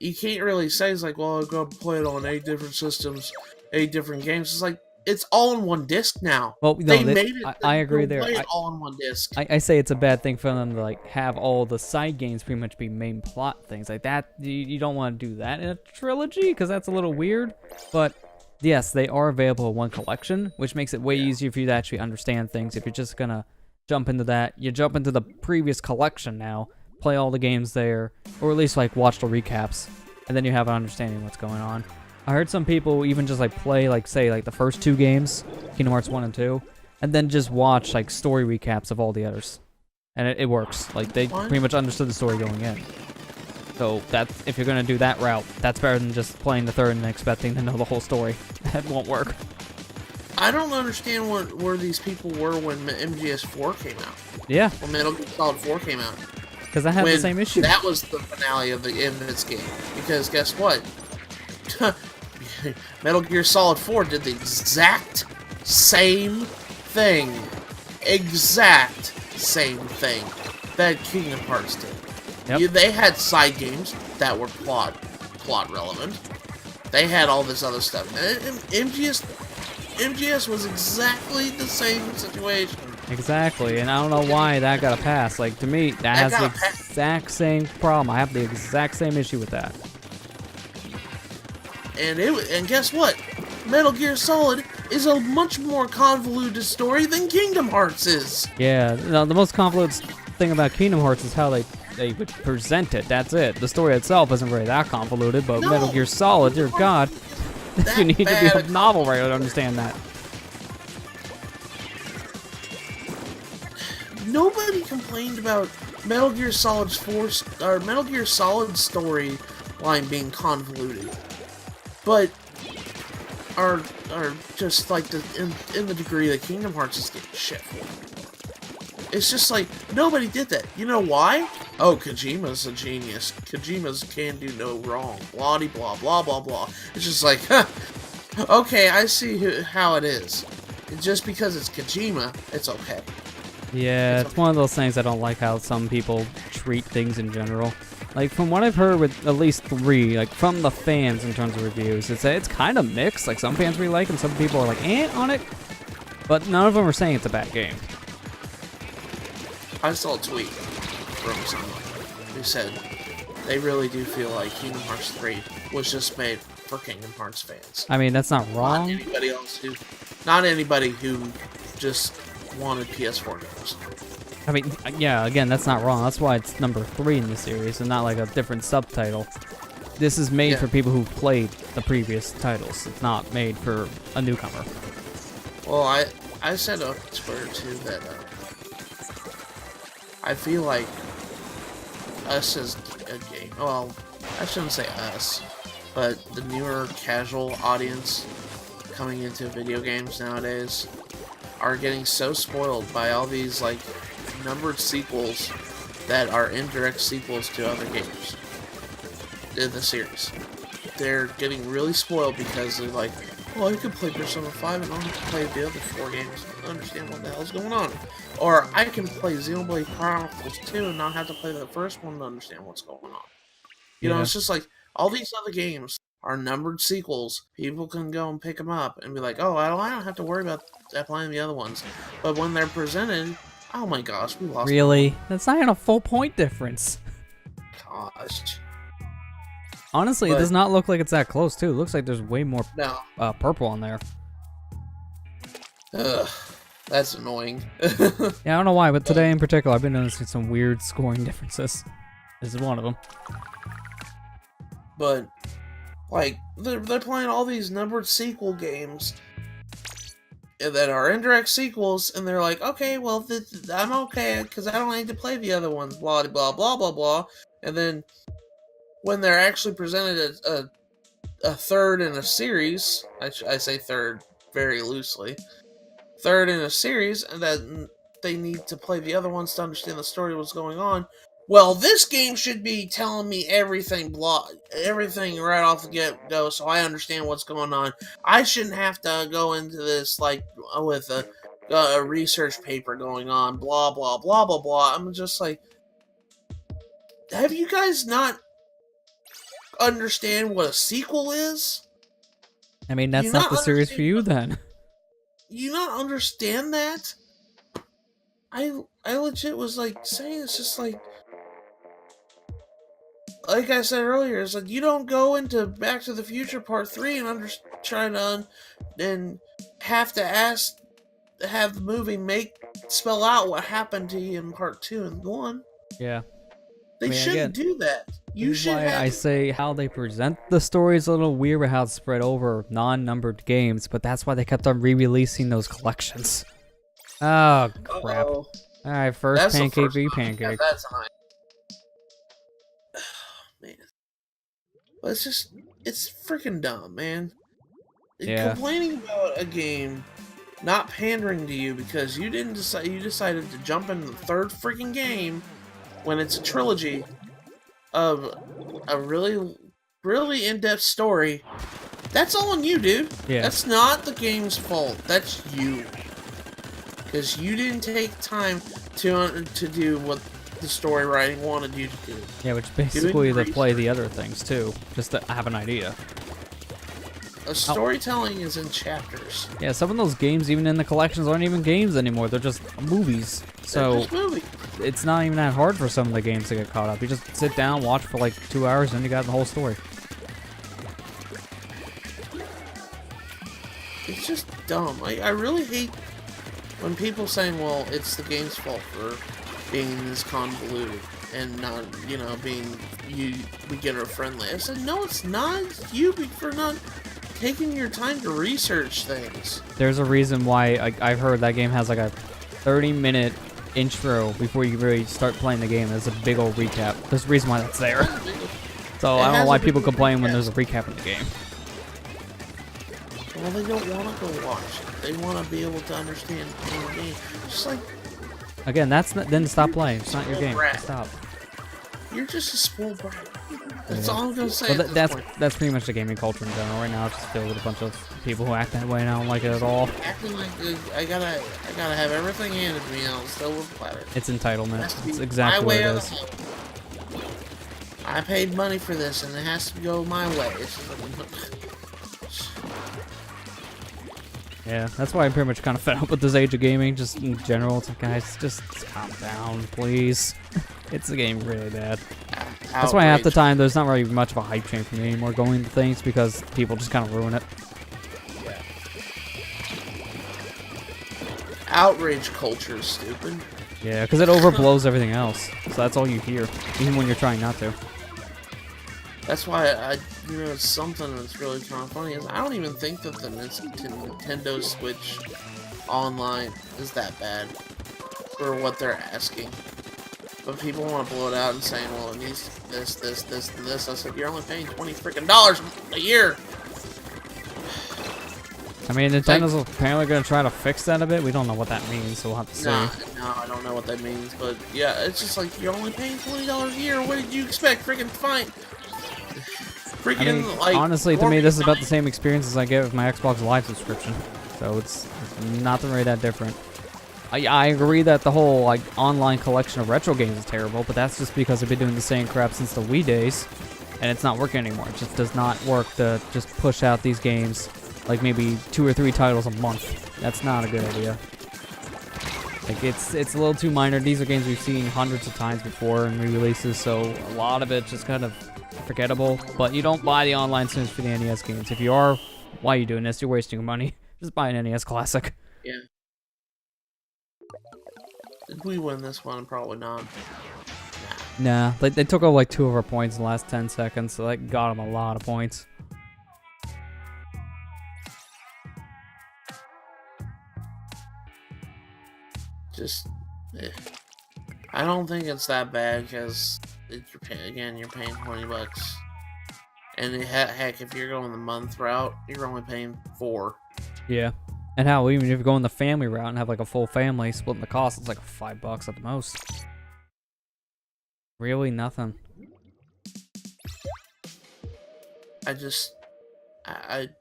you can't really say it's like, well, I'll go play it on 8 different systems, 8 different games. It's like, it's all in one disc now. Well, no, they made it. I agree there. Play it all in one disc. I say it's a bad thing for them to like have all the side games pretty much be main plot things like that. You don't want to do that in a trilogy because that's a little weird. But yes, they are available in one collection, which makes it way easier for you to actually understand things. If you're just gonna jump into that, you jump into the previous collection now, play all the games there, or at least like watch the recaps, and then you have an understanding of what's going on. I heard some people even just like play like say like the first 2 games, Kingdom Hearts 1 and 2, and then just watch like story recaps of all the others. And it works. Like they pretty much understood the story going in. So that's, if you're gonna do that route, that's better than just playing the third and expecting to know the whole story. That won't work. I don't understand where these people were when MGS4 came out. Yeah. When Metal Gear Solid 4 came out. Because I had the same issue. That was the finale of this game. Because guess what? Metal Gear Solid 4 did the exact same thing. Exact same thing that Kingdom Hearts did. Yep. They had side games that were plot relevant. They had all this other stuff. And MGS was exactly the same situation. Exactly, and I don't know why that got a pass. Like, to me, that has the exact same problem. I have the exact same issue with that. And guess what? Metal Gear Solid is a much more convoluted story than Kingdom Hearts is. Yeah, no, the most convoluted thing about Kingdom Hearts is how they would present it. That's it. The story itself isn't really that convoluted, but Metal Gear Solid, dear God, you need to be a novel writer to understand that. Nobody complained about Metal Gear Solid's Metal Gear Solid storyline being convoluted, but are just like in the degree that Kingdom Hearts is getting shit for. It's just like nobody did that. You know why? Oh, Kojima's a genius. Kojima's can do no wrong. Blah blah blah blah blah. It's just like, huh, Okay, I see how it is. Just because it's Kojima, it's okay. Yeah, it's one of those things I don't like how some people treat things in general. Like, from what I've heard with at least 3, like, from the fans in terms of reviews, it's kind of mixed. Like, some fans really like it, and some people are like, on it. But none of them are saying it's a bad game. I saw a tweet from someone who said they really do feel like Kingdom Hearts 3 was just made for Kingdom Hearts fans. I mean, that's not wrong. Not anybody who just wanted PS4 games. I mean, yeah, again, that's not wrong. That's why it's number 3 in the series and not like a different subtitle. This is made for people who played the previous titles. It's not made for a newcomer. Well, I said on Twitter too that I feel like us as a game, well, I shouldn't say us, but the newer casual audience coming into video games nowadays are getting so spoiled by all these like numbered sequels that are indirect sequels to other games in the series. They're getting really spoiled because they're like, well, I can play Persona 5 and I don't have to play the other 4 games to understand what the hell's going on. Or I can play Xenoblade Chronicles 2 and not have to play the first one to understand what's going on. You know, it's just like, all these other games are numbered sequels. People can go and pick them up and be like, oh, I don't have to worry about playing the other ones. But when they're presented, oh my gosh, we lost. Really? That's not even a full point difference. Gosh. Honestly, it does not look like it's that close, too. It looks like there's way more purple on there. Ugh, that's annoying. Yeah, I don't know why, but today in particular, I've been noticing some weird scoring differences. This is one of them. But, like, they're playing all these numbered sequel games that are indirect sequels, and they're like, okay, well, I'm okay, because I don't need to play the other ones, blah, blah, blah, blah, blah. And then, when they're actually presented a third in a series, I say third very loosely, third in a series, and that they need to play the other ones to understand the story of what's going on. Well, this game should be telling me everything right off the get-go, so I understand what's going on. I shouldn't have to go into this like with a research paper going on, blah blah blah blah blah. I'm just like, have you guys not understand what a sequel is? I mean, that's not the series for you then. You not understand that? I legit was like saying it's just like I said earlier, it's like you don't go into Back to the Future Part 3 and and have to have the movie spell out what happened to you in Part 2 and 1. Yeah. They shouldn't do that. You should have... I say how they present the story is a little weird with how it's spread over non-numbered games, but that's why they kept on re-releasing those collections. Oh, crap. Alright, first Pancake v. Pancake. Yeah, that's fine. Man. But it's freaking dumb, man. Yeah. Complaining about a game not pandering to you because you decided to jump into the third freaking game when it's a trilogy of a really, really in-depth story. That's all on you, dude. Yeah. That's not the game's fault. That's you. Because you didn't take time to do what the story writing wanted you to do. Yeah, which basically to play the other things too, just to have an idea. Storytelling is in chapters. Yeah, some of those games, even in the collections, aren't even games anymore. They're just movies. So it's not even that hard for some of the games to get caught up. You just sit down, watch for like 2 hours, and you got the whole story. It's just dumb. I really hate when people saying, well, it's the game's fault for being this convoluted and not, being beginner friendly. I said, no, it's not. It's you for not taking your time to research things. There's a reason why I've heard that game has like a 30-minute intro before you really start playing the game. There's a big old recap. There's a reason why that's there. So I don't know why people complain when there's a recap in the game. Well, they don't want to go watch it. They want to be able to understand the game. Just like... Again, then stop playing. It's not your game. Stop. You're just a spoiled brat. That's all I'm gonna say. Well, at this point. that's pretty much the gaming culture in general right now. It's just filled with a bunch of people who act that way and I don't like it at all. Acting like I gotta have everything handed to me on a silver platter. It's entitlement. Has to be It's exactly my what way it or the is. highway. I paid money for this, and it has to go my way. It's just like, Yeah, that's why I'm pretty much kind of fed up with this age of gaming, just in general. It's like, guys, just calm down, please. It's a game really bad. That's why half the time there's not really much of a hype train for me anymore going to things because people just kind of ruin it. Yeah. Outrage culture is stupid. Yeah, because it overblows everything else. So that's all you hear, even when you're trying not to. That's why something that's really kind of funny is I don't even think that the Nintendo Switch Online is that bad for what they're asking. But people want to blow it out and saying, well, it needs this, this, this, and this. I said, you're only paying $20 freaking a year. I mean, Nintendo's apparently going to try to fix that a bit. We don't know what that means, so we'll have to see. No, I don't know what that means. But yeah, it's just like, you're only paying $20 a year. What did you expect? Freaking fine. I mean, honestly, to me, this is about the same experience as I get with my Xbox Live subscription. So it's not really that different. I agree that the whole like online collection of retro games is terrible, but that's just because they've been doing the same crap since the Wii days, and it's not working anymore. It just does not work to just push out these games like maybe 2 or 3 titles a month. That's not a good idea. Like it's a little too minor. These are games we've seen hundreds of times before in re-releases, so a lot of it just kind of forgettable. But you don't buy the online sims for the NES games. If you are, why are you doing this? You're wasting your money. Just buy an NES Classic. Yeah. Did we win this one? Probably not. Nah, they took out like 2 of our points in the last 10 seconds, so that got them a lot of points. Just, I don't think it's that bad because you're paying $20, and heck, if you're going the month route, you're only paying $4. Yeah. And how, even if you go in the family route and have like a full family splitting the cost, it's like $5 at the most. Really nothing. I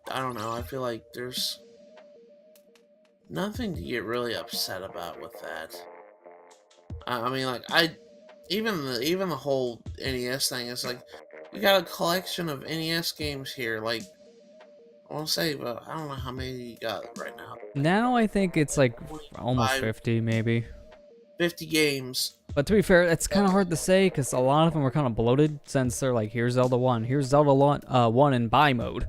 don't know. I feel like there's nothing to get really upset about with that. I mean, like even the whole NES thing is like we got a collection of NES games here. Like I want to say, but I don't know how many you got right now. Now I think it's like almost 50 maybe. 50 games. But to be fair, it's kind of hard to say because a lot of them are kind of bloated since they're like, here's Zelda 1, here's Zelda 1 in buy mode.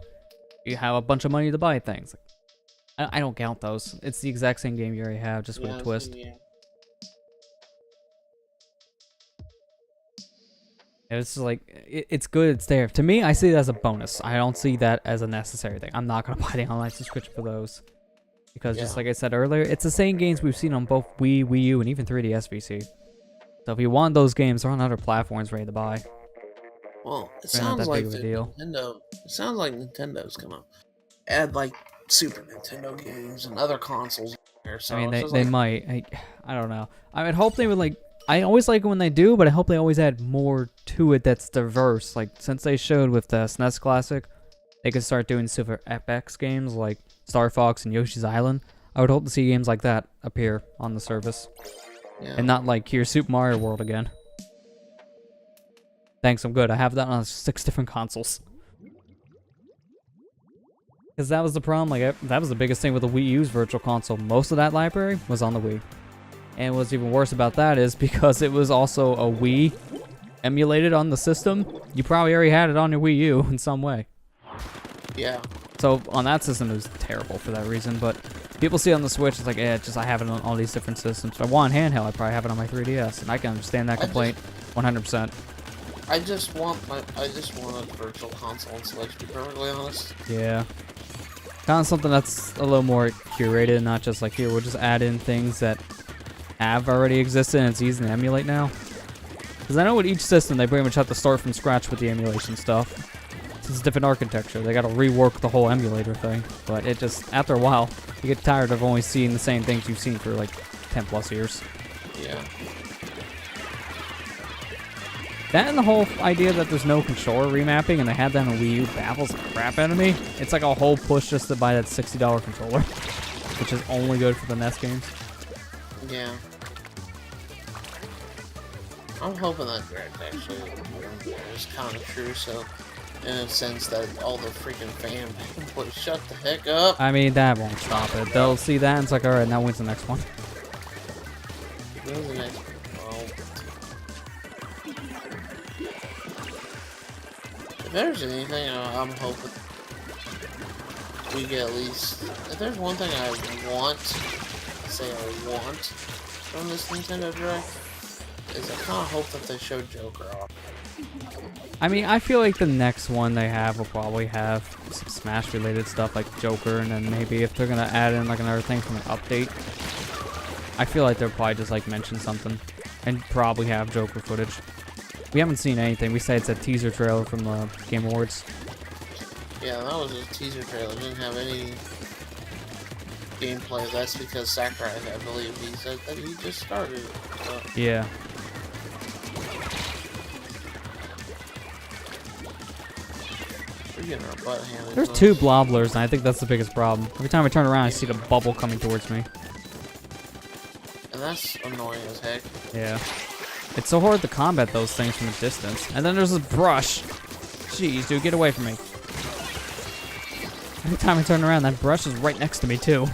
You have a bunch of money to buy things. I don't count those. It's the exact same game you already have, just with a twist. Yeah. It's like, it's good, it's there. To me, I see it as a bonus. I don't see that as a necessary thing. I'm not going to buy the online subscription for those. Because just like I said earlier, it's the same games we've seen on both Wii, Wii U, and even 3DS VC. So if you want those games, they're on other platforms ready to buy. Well, it sounds like Nintendo. It sounds like Nintendo's gonna add like Super Nintendo games and other consoles there. So I mean, they might. I don't know. I would hope they would like. I always like it when they do, but I hope they always add more to it that's diverse. Like since they showed with the SNES Classic, they could start doing Super FX games like Star Fox and Yoshi's Island. I would hope to see games like that appear on the service. Yeah. And not like, here's Super Mario World again. Thanks, I'm good. I have that on 6 different consoles. Because that was the problem. Like, that was the biggest thing with the Wii U's Virtual Console. Most of that library was on the Wii. And what's even worse about that is because it was also a Wii emulated on the system, you probably already had it on your Wii U in some way. Yeah. So on that system, it was terrible for that reason. But people see on the Switch, it's like, just I have it on all these different systems. If I want handheld, I probably have it on my 3DS, and I can understand that complaint 100%. I just want a Virtual Console installation, to be perfectly honest. Yeah. Kind of something that's a little more curated, not just like, here, we'll just add in things that have already existed and it's easy to emulate now. Because I know with each system, they pretty much have to start from scratch with the emulation stuff. It's different architecture. They got to rework the whole emulator thing. But it just, after a while, you get tired of only seeing the same things you've seen for like 10 plus years. Yeah. That and the whole idea that there's no controller remapping, and they had that on Wii U baffles the crap out of me. It's like a whole push just to buy that $60 controller, which is only good for the NES games. Yeah. I'm hoping that Direct actually is kind of true, so in a sense that all the freaking fans will shut the heck up. I mean, that won't stop it. They'll see that and it's like, alright, now when's the next one? When's the next one? If there's anything, I'm hoping we get at least. If there's one thing I want from this Nintendo Direct, is I kind of hope that they show Joker off. I mean, I feel like the next one they have will probably have some Smash-related stuff like Joker, and then maybe if they're gonna add in like another thing from an update, I feel like they'll probably just like mention something and probably have Joker footage. We haven't seen anything besides that teaser trailer from the Game Awards. Yeah, that was a teaser trailer. It didn't have any gameplay. That's because Sakurai, I believe, he said that he just started it. So. Yeah. We're getting our butt handed. There's two Blobblers, and I think that's the biggest problem. Every time I turn around, I see the bubble coming towards me. And that's annoying as heck. Yeah. It's so hard to combat those things from a distance. And then there's this brush. Jeez, dude, get away from me. Every time I turn around, that brush is right next to me, too.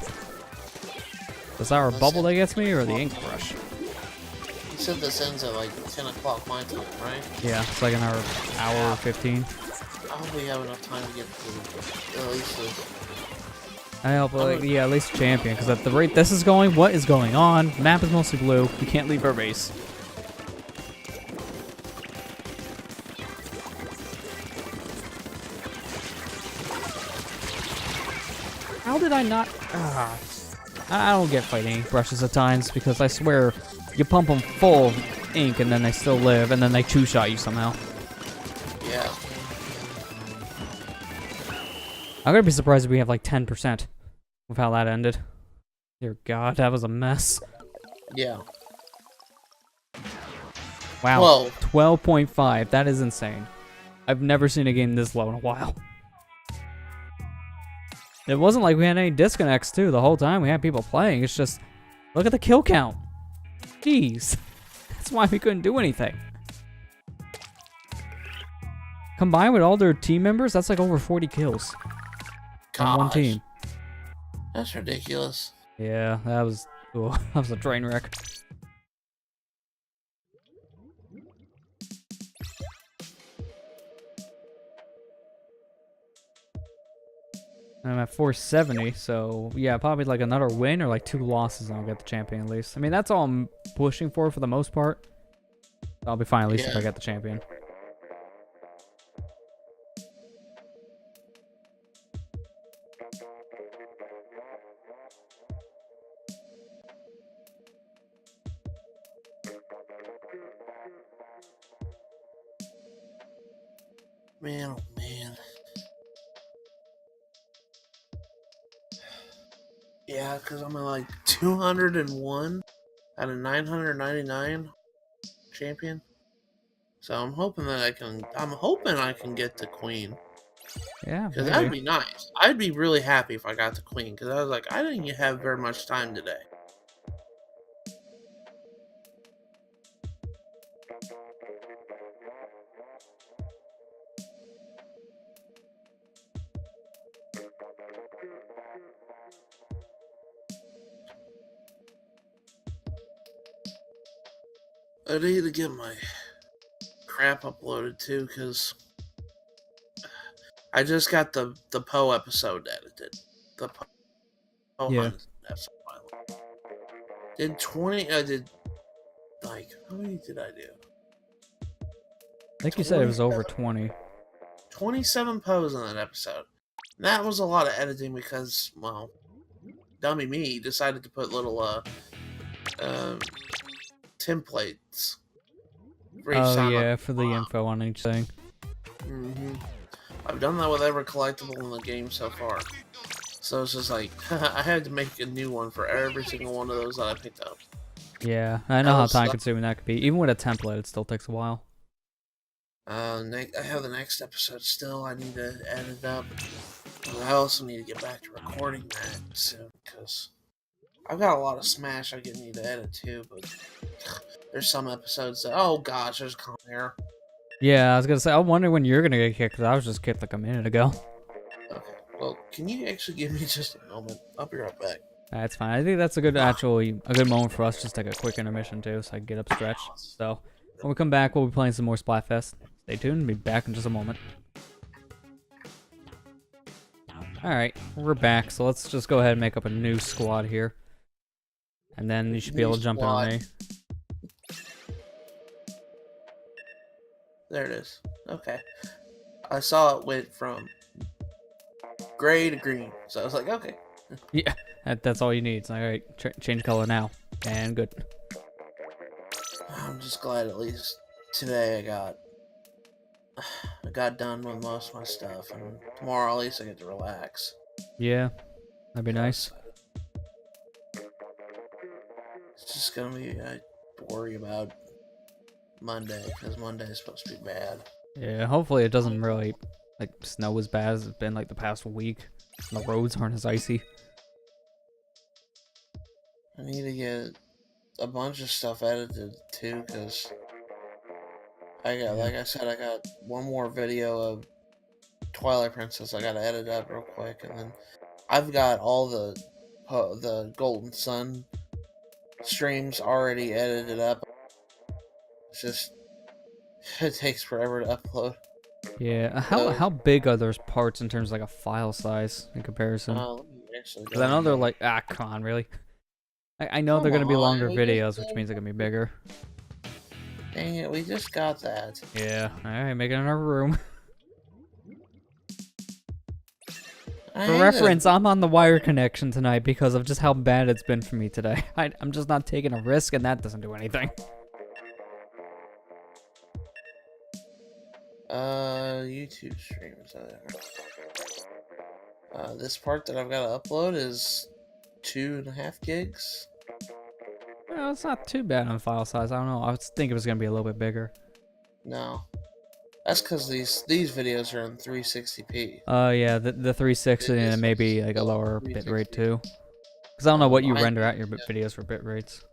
Is that our bubble that gets me, or the ink brush? You said this ends at like 10 o'clock my time, right? Yeah, it's like an hour 15. I hope we have enough time to get to at least I hope, yeah, at least champion, because at the rate this is going, what is going on? The map is mostly blue. We can't leave our base. How did I not? I don't get fighting ink brushes at times because I swear you pump them full of ink and then they still live and then they two-shot you somehow. Yeah. I'm gonna be surprised if we have like 10% with how that ended. Dear God, that was a mess. Yeah. Wow. 12.5. That is insane. I've never seen a game this low in a while. It wasn't like we had any disconnects, too. The whole time we had people playing. It's just, look at the kill count. Jeez. That's why we couldn't do anything. Combined with all their team members, that's like over 40 kills. On one team. That's ridiculous. Yeah, that was a train wreck. I'm at 470, so yeah, probably like another win or like 2 losses and I'll get the champion at least. I mean, that's all I'm pushing for the most part. I'll be fine at least if I get the champion. Man, oh man. Yeah, because I'm at like 201 out of 999 champion. So I'm hoping that I can get the queen. Yeah, because that'd be nice. I'd be really happy if I got the queen because I was like, I didn't have very much time today. I need to get my crap uploaded too, because I just got the Poe episode edited. The Poe episode. I did like, how many did I do? I think you said it was over 20. 27 Poes in that episode. And that was a lot of editing because, well, dummy me decided to put little templates. Oh yeah, for the info on each thing. I've done that with every collectible in the game so far. So it's just like, I had to make a new one for every single one of those that I picked up. Yeah, I know how time consuming that could be. Even with a template, it still takes a while. I have the next episode still. I need to edit up. I also need to get back to recording that soon because I've got a lot of Smash I need to edit too. But there's some episodes that, oh gosh, there's a comment error. Yeah, I was gonna say, I'm wondering when you're gonna get kicked, because I was just kicked like a minute ago. Okay, well, can you actually give me just a moment? I'll be right back. That's fine. I think that's a good, actually, a good moment for us. Just take a quick intermission too, so I can get up stretched. So, when we come back, we'll be playing some more Splatfest. Stay tuned. Be back in just a moment. Alright, we're back, so let's just go ahead and make up a new squad here. And then you should be able to jump in on me. There it is. Okay. I saw it went from gray to green, so I was like, okay. Yeah, that's all you need. It's like, alright, change color now. And good. I'm just glad at least today I got done with most of my stuff, and tomorrow at least I get to relax. Yeah, that'd be nice. It's just gonna be to worry about Monday, because Monday is supposed to be bad. Yeah, hopefully it doesn't really like snow as bad as it's been like the past week. And the roads aren't as icy. I need to get a bunch of stuff edited too, because like I said, I got one more video of Twilight Princess I gotta edit up real quick, and then I've got all the Golden Sun streams already edited up. It's just it takes forever to upload. Yeah, how big are those parts in terms of like a file size in comparison? Because I know they're like, come on, really? I know they're gonna be longer videos, which means they're gonna be bigger. Dang it, we just got that. Yeah, alright, make it in our room. For reference, I'm on the wire connection tonight because of just how bad it's been for me today. I'm just not taking a risk, and that doesn't do anything. YouTube streams. This part that I've got to upload is 2.5 gigs. Well, it's not too bad on file size. I don't know. I was thinking it was gonna be a little bit bigger. No, that's because these videos are in 360p. Yeah, the 360 and maybe like a lower bit rate too. Because I don't know what you render out your videos for bit rates.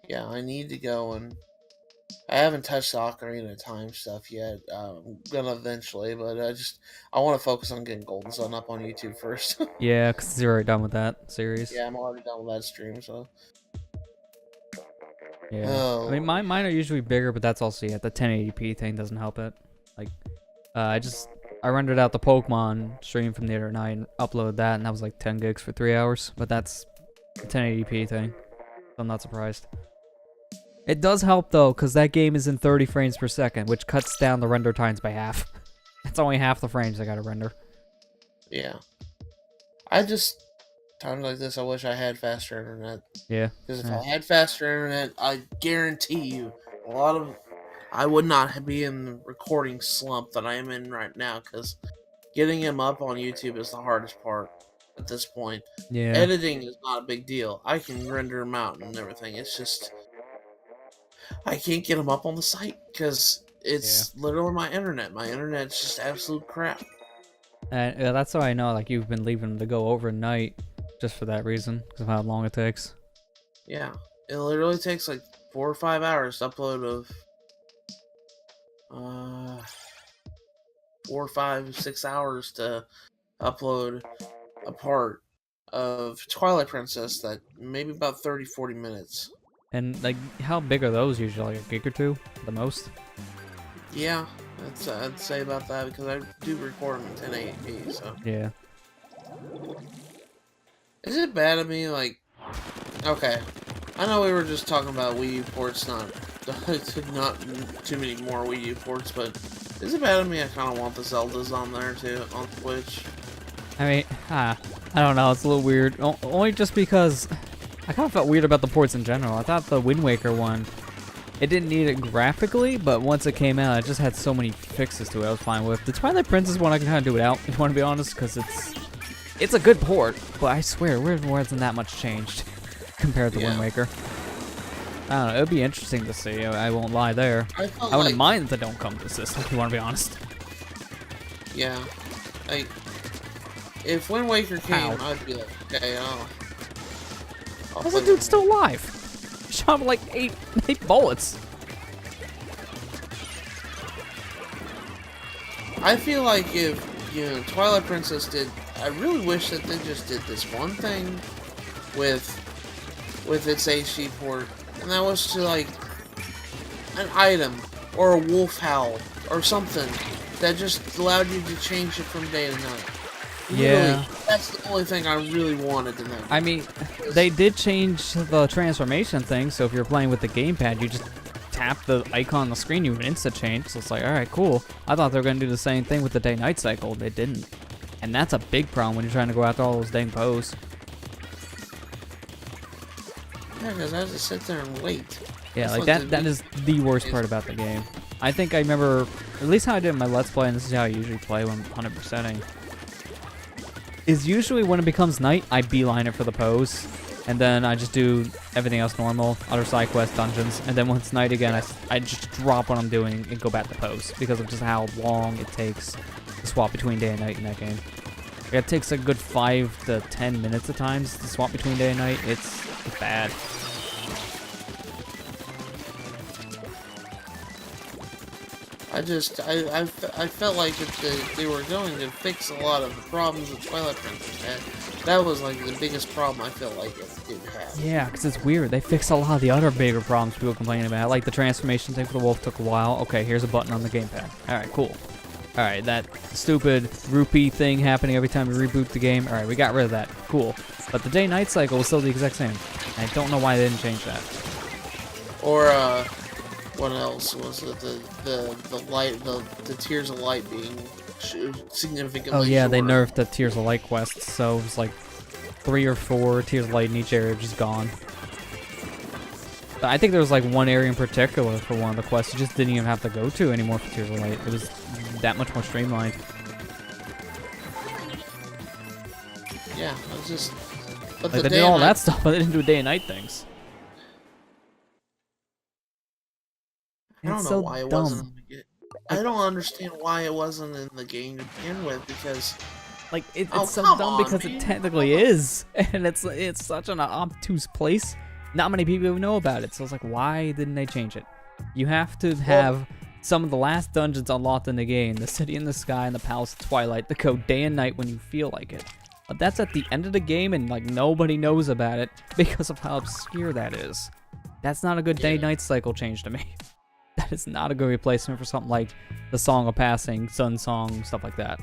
Yeah, I need to go and I haven't touched the Ocarina of Time stuff yet. I'm gonna eventually, but I want to focus on getting Golden Sun up on YouTube first. Yeah, because you're already done with that series. Yeah, I'm already done with that stream, so. Yeah, I mean mine are usually bigger, but that's also the 1080p thing doesn't help it. Like, I rendered out the Pokemon stream from the other night and uploaded that, and that was like 10 gigs for 3 hours. But that's the 1080p thing, so I'm not surprised. It does help though, because that game is in 30 frames per second, which cuts down the render times by half. It's only half the frames I gotta render. Yeah. Times like this, I wish I had faster internet. Yeah. Because if I had faster internet, I guarantee you, I would not be in the recording slump that I am in right now, because getting him up on YouTube is the hardest part at this point. Yeah. Editing is not a big deal. I can render them out and everything. It's just I can't get them up on the site because it's literally my internet. My internet's just absolute crap. And that's how I know, like, you've been leaving them to go overnight just for that reason, because of how long it takes. Yeah, it literally takes like 4 or 5 hours to upload 4, 5, 6 hours to upload a part of Twilight Princess that maybe about 30-40 minutes. And like, how big are those usually? Like a gig or two, the most? Yeah, I'd say about that because I do record them in 1080p. So yeah. Is it bad of me? Like, okay, I know we were just talking about Wii U ports, not too many more Wii U ports, but is it bad of me? I kind of want the Zeldas on there too on Twitch. I mean, I don't know. It's a little weird. Only just because I kind of felt weird about the ports in general. I thought the Wind Waker one, it didn't need it graphically, but once it came out, it just had so many fixes to it I was fine with. The Twilight Princess one, I can kind of do it out, if you want to be honest, because it's a good port, but I swear, where wasn't that much changed compared to Wind Waker. I don't know. It would be interesting to see. I won't lie there. I felt I wouldn't like, mind if they don't come to this system, if you want to be honest. yeah, like if Wind Waker came, Ow. I'd be like, okay, I'll How's play that dude it. still alive? Shot him like eight bullets. I feel like if Twilight Princess did, I really wish that they just did this one thing with its HD port, and that was to like an item or a wolf howl or something that just allowed you to change it from day to night. Yeah. Really, that's the only thing I really wanted to know. I mean, they did change the transformation thing, so if you're playing with the gamepad, you just tap the icon on the screen, you have an instant change, so it's like, alright, cool. I thought they were going to do the same thing with the day-night cycle. They didn't. And that's a big problem when you're trying to go after all those dang pose. Yeah, because I have to sit there and wait. Yeah, That's like what that is the worst part about the game. I think I remember, at least how I did in my Let's Play, and this is how I usually play when I'm 100%ing, is usually when it becomes night, I beeline it for the pose, and then I just do everything else normal, other side quests, dungeons, and then when it's night again, I just drop what I'm doing and go back to pose, because of just how long it takes to swap between day and night in that game. It takes a good 5 to 10 minutes at times to swap between day and night. It's bad. I felt like if they were going to fix a lot of the problems that Twilight Princess had, that was like the biggest problem I felt like it did have. Yeah, because it's weird. They fixed a lot of the other bigger problems people complaining about. Like the transformation thing for the wolf took a while. Okay, here's a button on the gamepad. Alright, cool. Alright, that stupid rupee thing happening every time you reboot the game. Alright, we got rid of that. Cool. But the day-night cycle was still the exact same. I don't know why they didn't change that. Or what else was it? The light, the Tears of Light being significantly. Oh yeah, they shorter. nerfed the Tears of Light quests, so it was like 3 or 4 Tears of Light in each area just gone. But I think there was like one area in particular for one of the quests you just didn't even have to go to anymore for Tears of Light. It was that much more streamlined. Yeah, it was just. But Like the they did all that stuff, but they didn't do day and night things. I don't It's know so why it dumb. wasn't. I don't understand why it wasn't in the game to begin with, because Like it's Oh, so come dumb on, because man. it technically is, and it's such an obtuse place. Not many people even know about it, so it's like, why didn't they change it? You have to have some of the last dungeons unlocked in the game, the City in the Sky and the Palace of Twilight, that go day and night when you feel like it. But that's at the end of the game, and like nobody knows about it because of how obscure that is. That's not a good day-night cycle change to me. That is not a good replacement for something like the Song of Passing, Sun Song, stuff like that.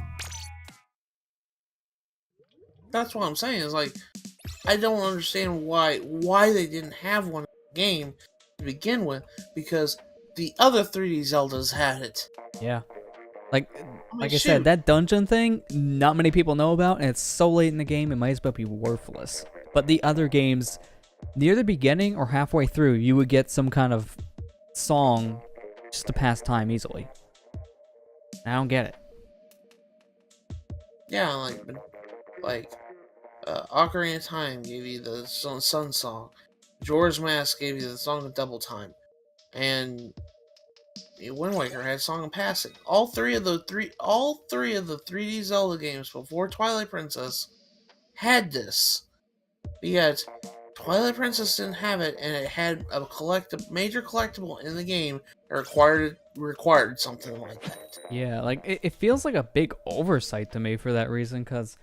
that's what I'm saying. Is like, I don't understand why they didn't have one in the game to begin with, because the other 3D Zeldas had it. Yeah. Like I shoot. said, that dungeon thing, not many people know about, and it's so late in the game, it might as well be worthless. But the other games, near the beginning or halfway through, you would get some kind of song just to pass time easily. I don't get it. Yeah, like Ocarina of Time gave you the Sun Song, George's Mask gave you the Song of Double Time, and Wind Waker had Song of Passing. All three of the 3D Zelda games before Twilight Princess had this. Yet Twilight Princess didn't have it, and it had a major collectible in the game that required something like that. Yeah, like it feels like a big oversight to me for that reason, because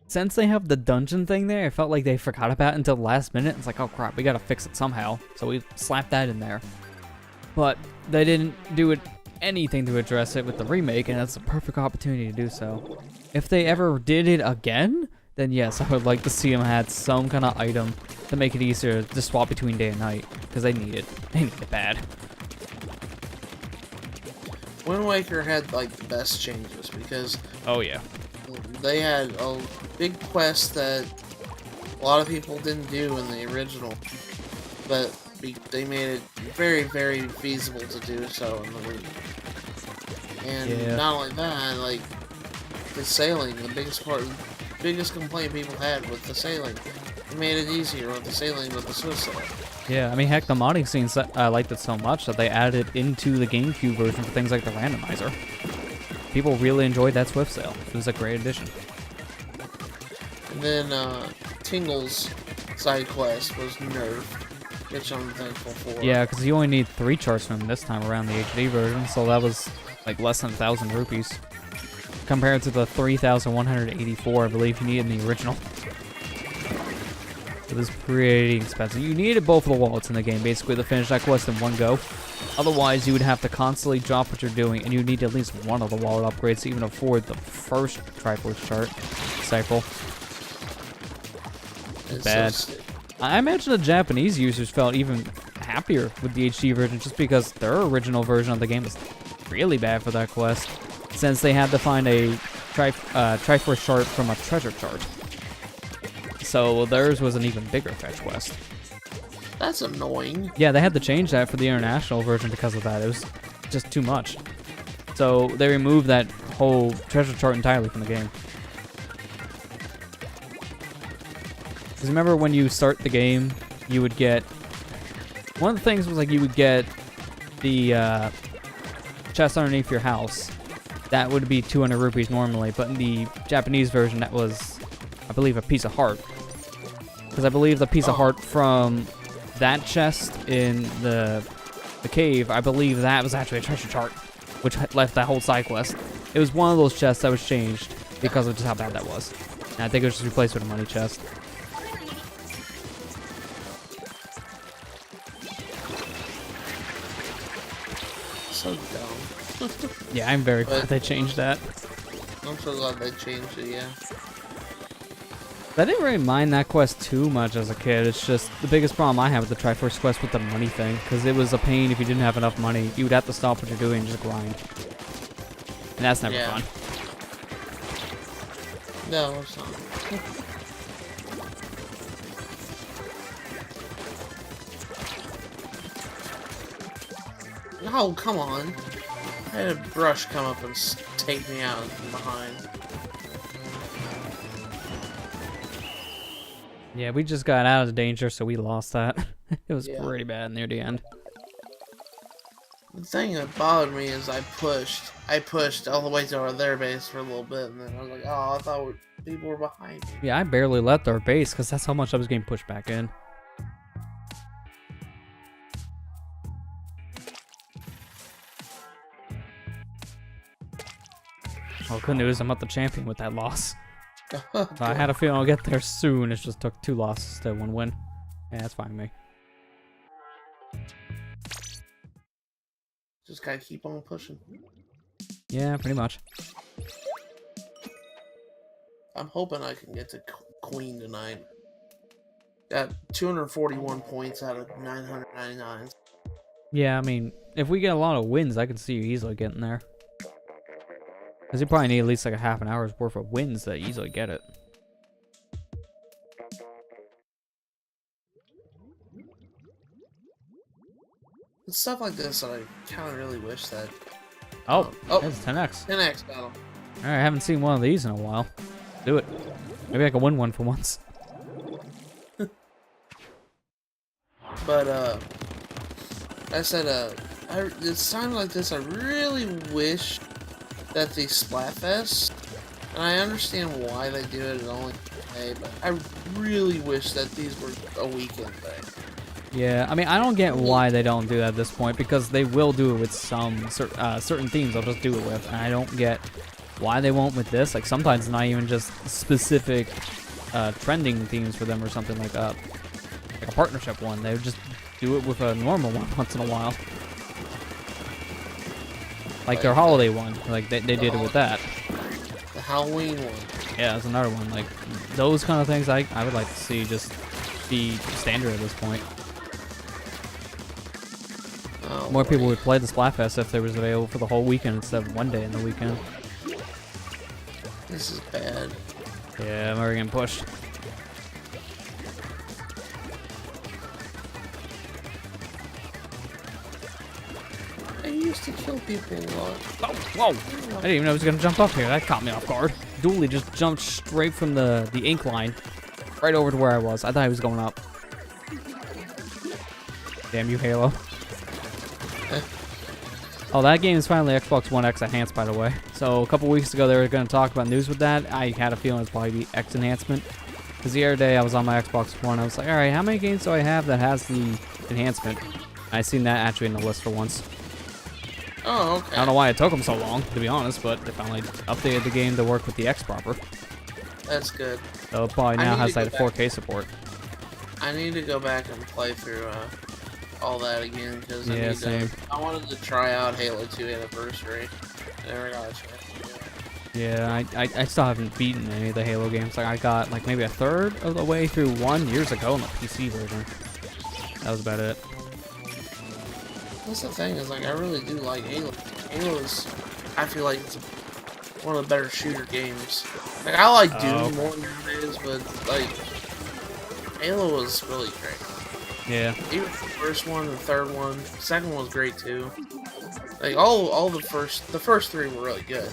since they have the dungeon thing there, it felt like they forgot about it until the last minute. It's like, oh crap, we gotta fix it somehow. So we slapped that in there. But they didn't do anything to address it with the remake, and that's a perfect opportunity to do so. If they ever did it again, then yes, I would like to see them had some kind of item to make it easier to swap between day and night, because they need it. They need it bad. Wind Waker had like the best changes because Oh yeah. they had a big quest that a lot of people didn't do in the original, but they made it very, very feasible to do so in the remake. And Yeah. not only that, like the sailing, biggest complaint people had with the sailing It made it easier with the sailing with the suicide. Yeah, I mean, heck, the modding scene liked it so much that they added it into the GameCube version for things like the randomizer. People really enjoyed that Swift Sail. It was a great addition. And then Tingle's side quest was nerfed, which I'm thankful for. Yeah, because you only need 3 charts from this time around the HD version, so that was like less than 1,000 rupees. Compared to the 3,184, I believe you needed in the original. It was pretty expensive. You needed both of the wallets in the game, basically, to finish that quest in one go. Otherwise, you would have to constantly drop what you're doing, and you need at least one of the wallet upgrades to even afford the first Triforce chart cycle. It's Bad. so sick. I imagine the Japanese users felt even happier with the HD version just because their original version of the game was really bad for that quest, since they had to find a Triforce chart from a treasure chart. So theirs was an even bigger fetch quest. That's annoying. Yeah, they had to change that for the international version because of that. It was just too much. So they removed that whole treasure chart entirely from the game. Because remember when you start the game, you would get... One of the things was like you would get the chest underneath your house. That would be 200 rupees normally, but in the Japanese version that was, I believe, a piece of heart. Because I believe the piece of heart from that chest in the cave, I believe that was actually a treasure chart, which left that whole side quest. It was one of those chests that was changed because of just how bad that was. And I think it was just replaced with a money chest. So dumb. Yeah, I'm very glad they changed that. I'm so glad they changed it, yeah. I didn't really mind that quest too much as a kid. It's just the biggest problem I had with the Triforce quest with the money thing, because it was a pain if you didn't have enough money. You would have to stop what you're doing and just grind. And that's never fun. No, it's not. No, come on. I had a brush come up and take me out from behind. Yeah, we just got out of danger, so we lost that. It was pretty bad near the end. The thing that bothered me is I pushed all the way to their base for a little bit, and then I was like, oh, I thought people were behind me. Yeah, I barely left our base, because that's how much I was getting pushed back in. Oh, good news, I'm not the champion with that loss. I had a feeling I'll get there soon. It just took 2 losses to 1 win. Yeah, that's fine with me. Just gotta keep on pushing. Yeah, pretty much. I'm hoping I can get to Queen tonight. Got 241 points out of 999. Yeah, I mean, if we get a lot of wins, I can see you easily getting there. Because you probably need at least like a half an hour's worth of wins to easily get it. It's stuff like this that I kind of really wish that... Oh, it's 10x. 10x battle. Alright, I haven't seen one of these in a while. Do it. Maybe I can win one for once. But, I said, it's times like this I really wish that the Splatfest, and I understand why they do it only today, but I really wish that these were a weekend thing. Yeah, I mean, I don't get why they don't do that at this point, because they will do it with some certain themes they'll just do it with, and I don't get why they won't with this. Like, sometimes it's not even just specific trending themes for them or something like a partnership one. They would just do it with a normal one once in a while. Like their holiday one, like they did it with that. The Halloween one. Yeah, that's another one. Like those kind of things, I would like to see just be standard at this point. Oh, More people would play the Splatfest if they was available for the whole weekend instead of one day in the weekend. This is bad. Yeah, I'm already getting pushed. I used to kill people a lot. Oh, whoa! I didn't even know he was gonna jump up here. That caught me off guard. Dooley just jumped straight from the ink line right over to where I was. I thought he was going up. Damn you, Halo. Oh, that game is finally Xbox One X enhanced, by the way. So a couple weeks ago, they were going to talk about news with that. I had a feeling it's probably the X enhancement. Because the other day, I was on my Xbox One. I was like, all right, how many games do I have that has the enhancement? I seen that actually in the list for once. Oh, okay. I don't know why it took them so long, to be honest, but they finally updated the game to work with the X proper. That's good. So it probably now has like 4K support. I need to go back and play through all that again because I wanted to try out Halo 2 Anniversary. I never got a chance to do it. Yeah, I still haven't beaten any of the Halo games. Like I got like maybe a third of the way through one years ago in the PC version. That was about it. That's the thing is like I really do like Halo. Halo is, I feel like it's one of the better shooter games. Like I like Doom more nowadays, but like Halo was really great. Yeah. Even the first one, the third one, the second one was great too. Like all the first three were really good.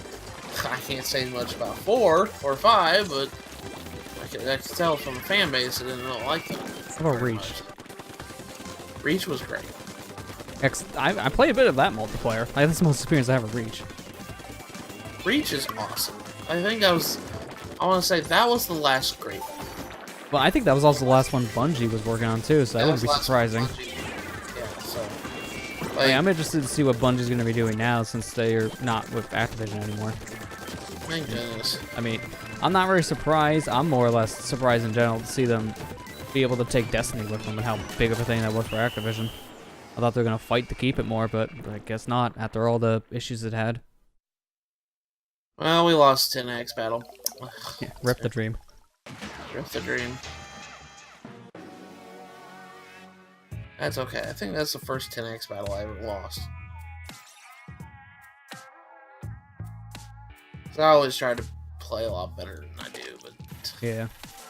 I can't say much about 4 or 5, but I can tell from the fan base that they didn't like them. How about Reach? Reach was great. I played a bit of that multiplayer. That's the most experience I have with Reach. Reach is awesome. I think I want to say that was the last great one. Well, I think that was also the last one Bungie was working on too, so that wouldn't be surprising. Yeah, so. Like, I'm interested to see what Bungie's going to be doing now since they are not with Activision anymore. Thank goodness. I mean, I'm not very surprised. I'm more or less surprised in general to see them be able to take Destiny with them and how big of a thing that was for Activision. I thought they were going to fight to keep it more, but I guess not after all the issues it had. Well, we lost 10x battle. Yeah, rip the dream. Rip the dream. That's okay. I think that's the first 10x battle I ever lost. So I always try to play a lot better than I do, but... Yeah.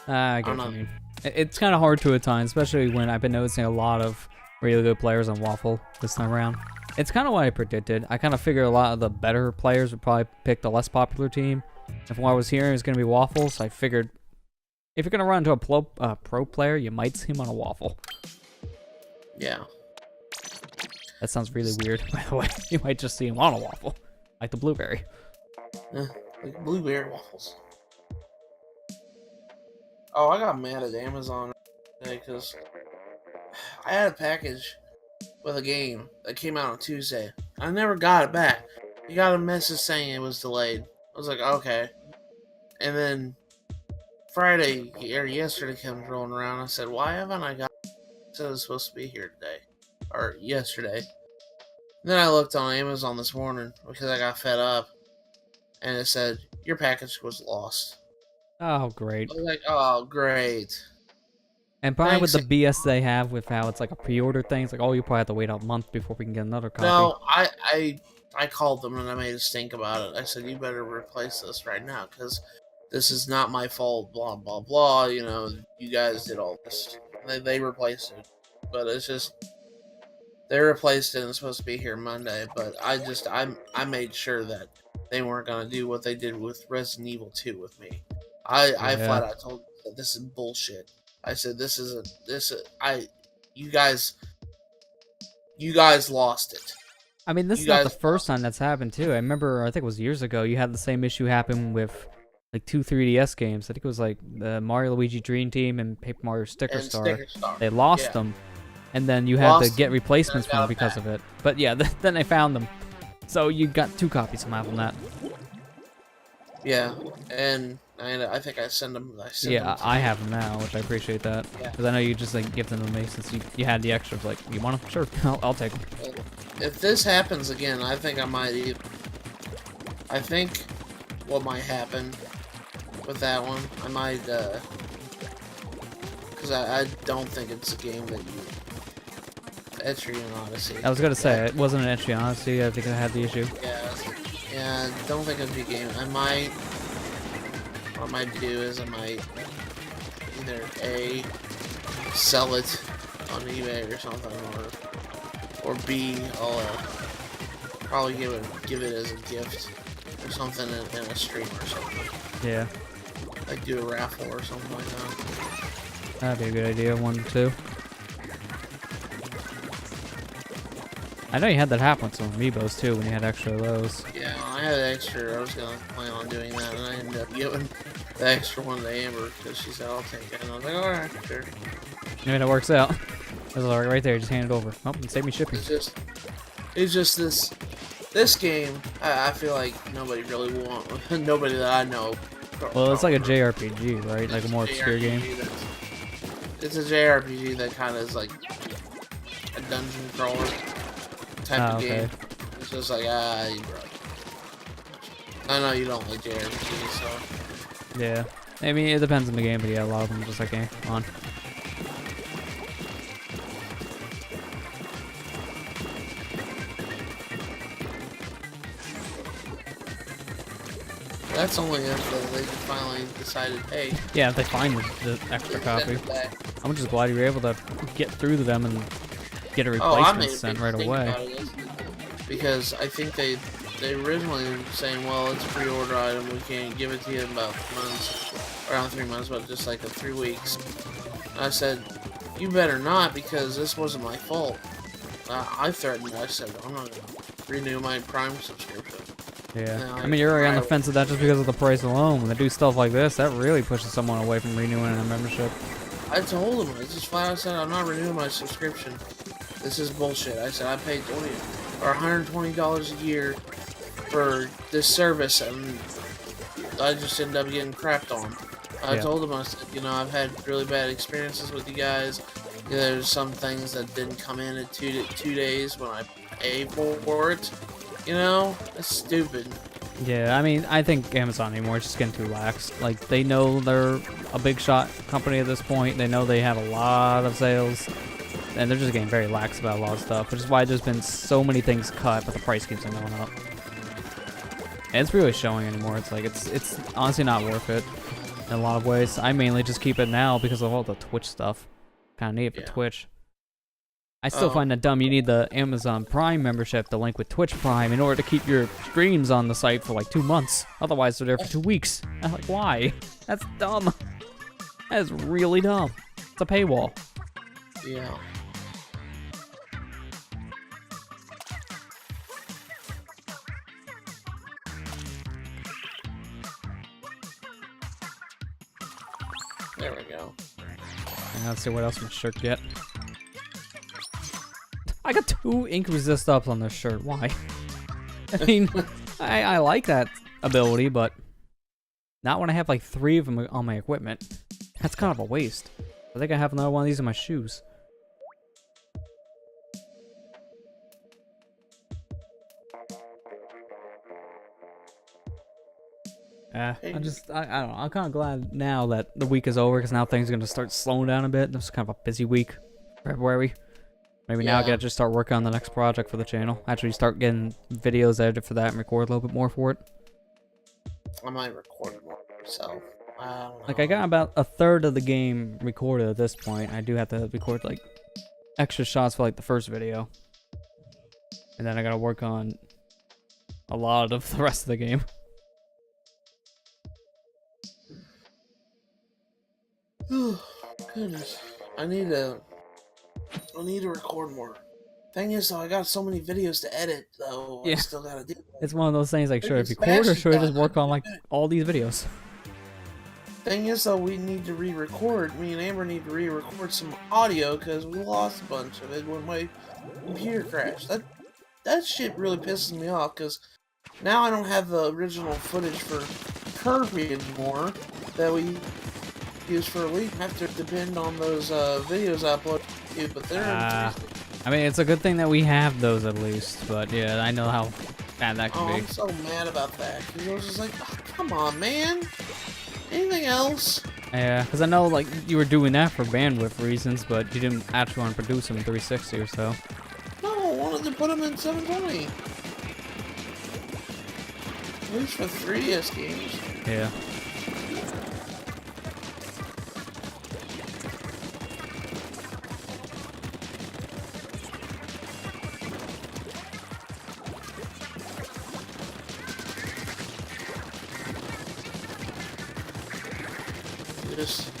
I get what you mean. It's kind of hard to at times, especially when I've been noticing a lot of really good players on Waffle this time around. It's kind of what I predicted. I kind of figured a lot of the better players would probably pick the less popular team. And from what I was hearing, it's going to be Waffle, so I figured if you're going to run into a pro player, you might see him on a Waffle. Yeah. That sounds really weird, by the way. You might just see him on a Waffle, like the Blueberry. Like blueberry waffles. Oh, I got mad at Amazon today because I had a package with a game that came out on Tuesday. I never got it back. You got a message saying it was delayed. I was like, okay. And then Friday or yesterday comes rolling around. I said, why haven't I got it? It said it was supposed to be here today. Or yesterday. And then I looked on Amazon this morning because I got fed up. And it said, your package was lost. Oh, great. I was like, oh, great. And probably with the BS they have with how it's like a pre-order thing, it's like, oh, you probably have to wait a month before we can get another copy. No, I called them and I made a stink about it. I said, you better replace this right now because this is not my fault, blah, blah, blah. You know, you guys did all this. They replaced it. But it's just, they replaced it and it's supposed to be here Monday. But I made sure that they weren't going to do what they did with Resident Evil 2 with me. I flat out told them that this is bullshit. I said, you guys lost it. I mean, this is not the first time that's happened, too. I remember, I think it was years ago, you had the same issue happen with, like, 2 3DS games. I think it was, like, the Mario Luigi Dream Team and Paper Mario Sticker Star. They lost them, and then you had to get replacements for them because of it. But, yeah, then they found them. So you got 2 copies somehow from that. Yeah, and I think I sent them. I have them now, which I appreciate that. Because I know you just like give them to me since you had the extras. Like, you want them? Sure, I'll take them. If this happens again, I think I might. I think what might happen with that one, I might. Because I don't think it's a game that you. Etrian Odyssey. I was gonna say it wasn't an Etrian Odyssey. I think I had the issue. Yeah. I don't think it'd be a game. What I might do is I might either A, sell it on eBay or something, or B, I'll probably give it as a gift or something in a stream or something. Yeah. like do a raffle or something like that. That'd be a good idea, 1 or 2. I know you had that happen with some amiibos too when you had extra of those. Yeah, I had extra. I was gonna plan on doing that, and I ended up giving the extra one to Amber because she said I'll take it, and I was like, all right, sure. I mean, it works out. It was right there. Just hand it over. Oh, and save me shipping. It's just this game. I feel like nobody really nobody that I know. Well, it's like a JRPG, right? Like a more obscure game. It's a JRPG that kind of is like a dungeon crawler type of game. It's just like bro. I know you don't like JRPGs, so. Yeah. I mean, it depends on the game, but yeah, a lot of them just like, hey, come on. That's only if they finally decided, hey. Yeah, if they find the extra copy. I'm just glad you were able to get through to them and get a replacement sent right away. Because I think they originally were saying, well, it's a pre-order item, we can't give it to you in about months, around 3 months, but just like 3 weeks. And I said, you better not, because this wasn't my fault. I threatened, I said, I'm not going to renew my Prime subscription. Yeah, I mean, you're already on the fence with that just because of the price alone. When they do stuff like this, that really pushes someone away from renewing a membership. I told him, I just flat out said, I'm not renewing my subscription. This is bullshit. I said, I paid $120 a year for this service, and I just ended up getting crapped on. I told him, I said, you know, I've had really bad experiences with you guys. There's some things that didn't come in 2 days when I paid for it. You know, that's stupid. Yeah, I mean, I think Amazon anymore is just getting too lax. Like, they know they're a big shot company at this point. They know they have a lot of sales, and they're just getting very lax about a lot of stuff, which is why there's been so many things cut, but the price keeps on going up. And it's really showing anymore. It's like, it's honestly not worth it in a lot of ways. I mainly just keep it now because of all the Twitch stuff. Kind of need it for Twitch. I still find that dumb. You need the Amazon Prime membership to link with Twitch Prime in order to keep your streams on the site for like 2 months. Otherwise, they're there for 2 weeks. I'm like, why? That's dumb. That is really dumb. It's a paywall. Yeah. There we go. And let's see what else my shirt get. I got 2 ink resist ups on this shirt. Why? I mean, I like that ability, but not when I have like 3 of them on my equipment. That's kind of a waste. I think I have another one of these in my shoes. I don't know. I'm kind of glad now that the week is over because now things are going to start slowing down a bit. This is kind of a busy week, February. Maybe now I gotta just start working on the next project for the channel. Actually start getting videos edited for that and record a little bit more for it. I might record it more myself. I don't know. Like, I got about a third of the game recorded at this point. I do have to record like extra shots for like the first video. And then I gotta work on a lot of the rest of the game. Goodness. I need to record more. Thing is, though, I got so many videos to edit, though. Yeah. I still gotta do. It's one of those things like, should I record or should I just work on like all these videos? Thing is, though, we need to re-record. Me and Amber need to re-record some audio because we lost a bunch of it when my computer crashed. That shit really pisses me off because now I don't have the original footage for Kirby anymore that we used for a week. I have to depend on those videos I upload. But they're I mean, it's a good thing that we have those at least, but yeah, I know how bad that can be. I'm so mad about that, because I was just like, oh, come on, man. Anything else? Yeah, because I know, like, you were doing that for bandwidth reasons, but you didn't actually want to produce them in 360 or so. No, I wanted to put them in 720. At least for 3DS games. Yeah. just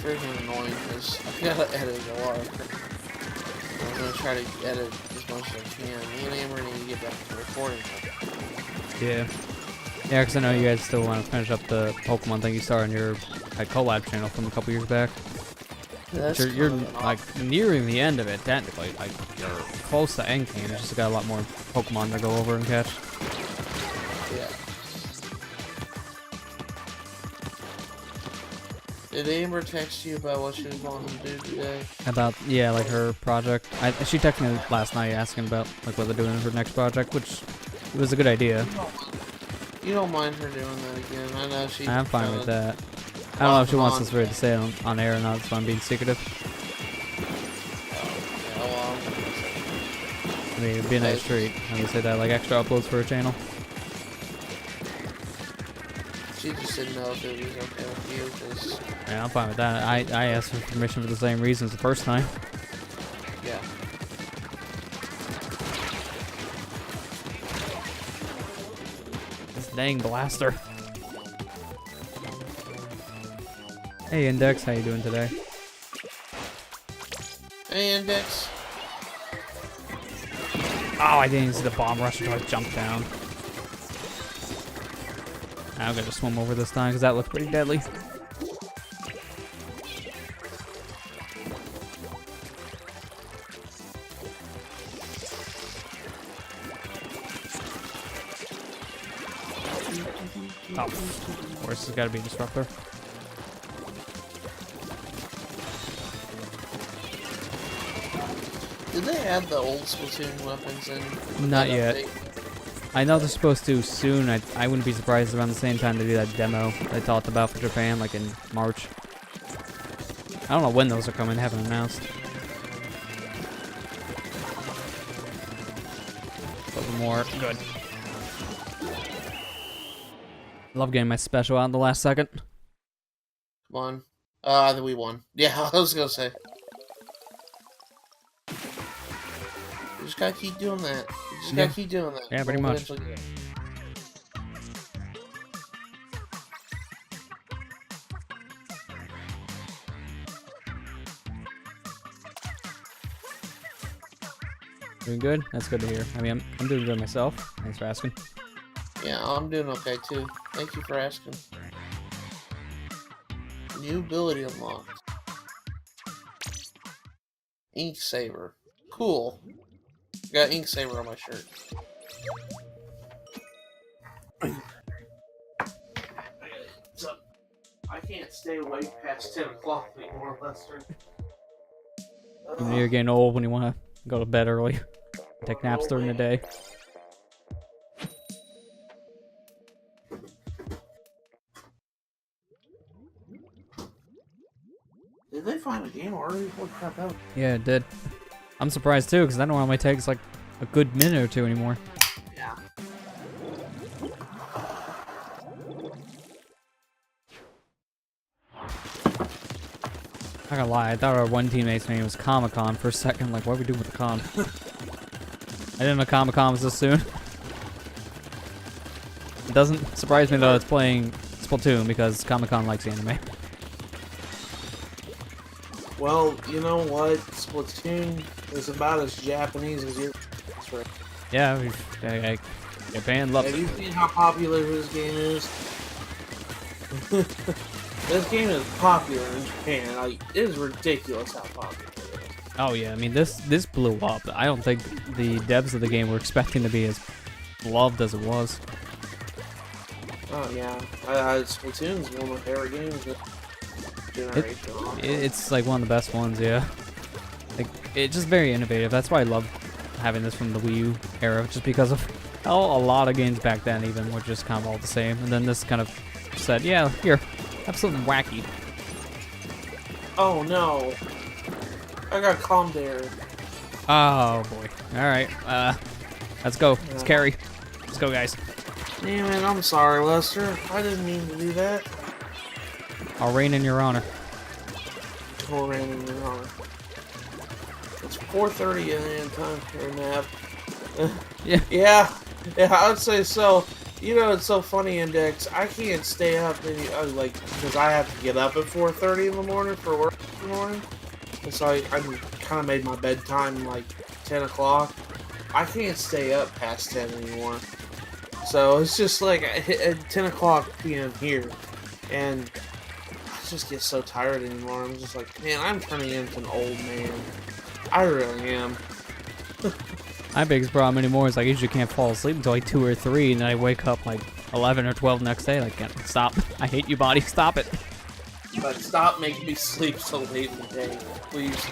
freaking annoying because I gotta edit a lot. I'm gonna try to edit as much as I can. Me and Amber need to get back to recording. Yeah. Yeah, because I know you guys still want to finish up the Pokemon thing you started on your collab channel from a couple years back. Yeah, You're like nearing the end of it, technically. Like, you're close to end game. It's just got a lot more Pokemon to go over and catch. Yeah. Did Amber text you about what she was wanting to do today? About, yeah, like her project. She texted me last night asking about like what they're doing in her next project, which was a good idea. You don't mind her doing that again. I know she. I'm fine with that. I don't know if she wants us ready to say it on air or not, so I'm being secretive. Yeah, well, I mean, it'd be a nice treat. I'm gonna say that, like, extra uploads for her channel. she just didn't know if it was okay with you, because... Yeah, I'm fine with that. I asked for permission for the same reasons the first time. Yeah. This dang blaster. Hey Index, how you doing today? Hey, Index. Oh, I didn't see the bomb rush until I jumped down. I'm gonna swim over this time because that looked pretty deadly. Oh, of course, there's gotta be a disruptor. Did they add the old Splatoon weapons in? Not yet. I know they're supposed to soon. I wouldn't be surprised around the same time they do that demo I talked about for Japan, like in March. I don't know when those are coming. They haven't announced. A little more. Good. Love getting my special out in the last second. Come on. I think we won. Yeah, I was gonna say. You just gotta keep doing that. You just gotta keep doing that. Yeah, pretty much. Doing good? That's good to hear. I mean, I'm doing good myself. Thanks for asking. Yeah, I'm doing okay too. Thank you for asking. New ability unlocked. Ink Saver. Cool. Got Ink Saver on my shirt. So, I can't stay awake past 10 o'clock anymore, Lester. You know, you're getting old when you want to go to bed early. Take naps during the day. Did they find a game already? What crap out? Yeah, it did. I'm surprised too, because that normally takes like a good minute or two anymore. Yeah. Not gonna lie, I thought our one teammate's name was Comic-Con for a second. Like, what are we doing with the con? I didn't know Comic-Con was this soon. It doesn't surprise me though it's playing Splatoon because Comic-Con likes anime. Well, you know what? Splatoon is about as Japanese as your. Yeah, Japan loves Have it. you seen how popular this game is? This game is popular in Japan. Like, it is ridiculous how popular it is. Oh yeah, I mean this blew up. I don't think the devs of the game were expecting to be as loved as it was. Oh yeah, Splatoon is one of my favorite games this generation. It's like one of the best ones, yeah. Like, it's just very innovative. That's why I love having this from the Wii U era, just because of how a lot of games back then even were just kind of all the same. And then this kind of said, yeah, here, have something wacky. Oh no, I got calm there. Oh boy. Alright, let's go. Let's carry. Let's go, guys. Damn it, I'm sorry, Lester. I didn't mean to do that. I'll reign in your honor. I'll reign in your honor. It's 4:30 a.m. time for a nap. Yeah. Yeah, I'd say so. You know, it's so funny, Index. I can't stay up like because I have to get up at 4:30 in the morning for work in the morning. And so I kind of made my bedtime like 10 o'clock. I can't stay up past 10 anymore. So it's just like at 10 o'clock p.m. here, and I just get so tired anymore. I'm just like, man, I'm turning into an old man. I really am. My biggest problem anymore is like I usually can't fall asleep until like 2 or 3, and then I wake up like 11 or 12 next day. Like, stop. I hate you, body. Stop it. But stop making me sleep so late in the day, please.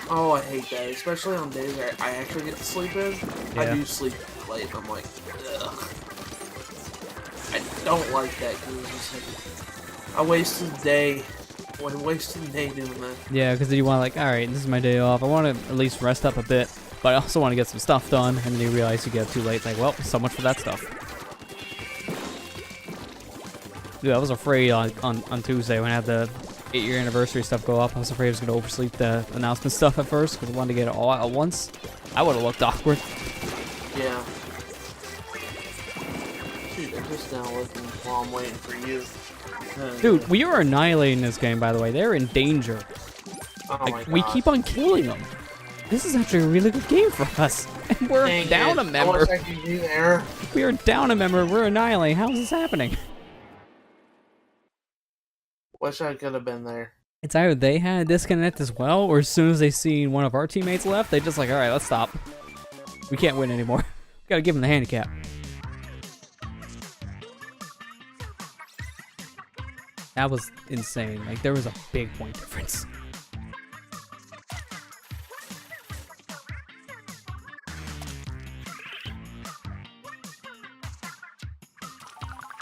Oh, I hate that, especially on days where I actually get to sleep in. Yeah. I do sleep late, and I'm like, ugh. I don't like that, because it's just like, I wasted the day. I wasted the day doing that. Yeah, because then you want to like, all right, this is my day off. I want to at least rest up a bit, but I also want to get some stuff done. And then you realize you get too late. Like, well, so much for that stuff. Dude, I was afraid on Tuesday when I had the 8-year anniversary stuff go up. I was afraid I was going to oversleep the announcement stuff at first because I wanted to get it all out at once. I would have looked awkward. Yeah. Dude, I'm just now looking while I'm waiting for you. Dude, we are annihilating this game, by the way. They're in danger. Oh Like, my God. we keep on killing them. This is actually a really good game for us. And we're Dang down it. a member. I wish I could be there. We are down a member. We're annihilating. How is this happening? Wish I could have been there. It's either they had a disconnect as well, or as soon as they seen one of our teammates left, they just like, all right, let's stop. We can't win anymore. We gotta give them the handicap. That was insane. Like, there was a big point difference.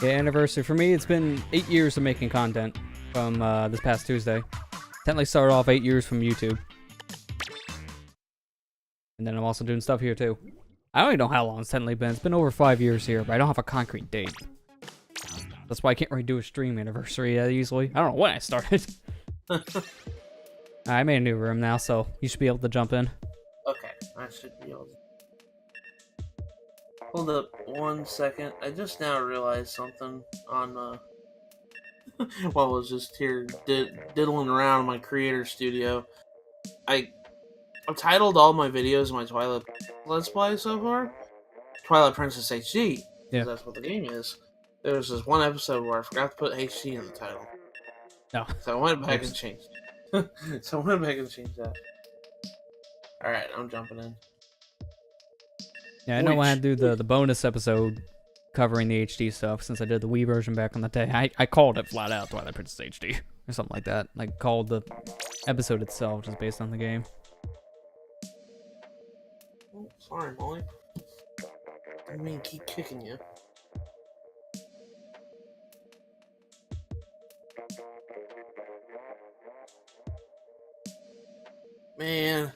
Yeah, anniversary. For me, it's been 8 years of making content from this past Tuesday. Technically started off 8 years from YouTube. And then I'm also doing stuff here too. I don't even know how long it's technically been. It's been over 5 years here, but I don't have a concrete date. That's why I can't really do a stream anniversary easily. I don't know when I started. I made a new room now, so you should be able to jump in. Okay, I should be able to. Hold up 1 second. I just now realized something on, while I was just here diddling around in my creator studio. I've titled all my videos in my Twilight Let's Play so far Twilight Princess HD. Yeah. That's what the game is. There was this one episode where I forgot to put HD in the title. No. So I went back and changed it. So I went back and changed that. Alright, I'm jumping in. Yeah, I know I had to do the bonus episode covering the HD stuff since I did the Wii version back on the day. I called it flat out Twilight Princess HD or something like that. Like, called the episode itself just based on the game. Oh, sorry, Molly. I didn't mean keep kicking you. Man,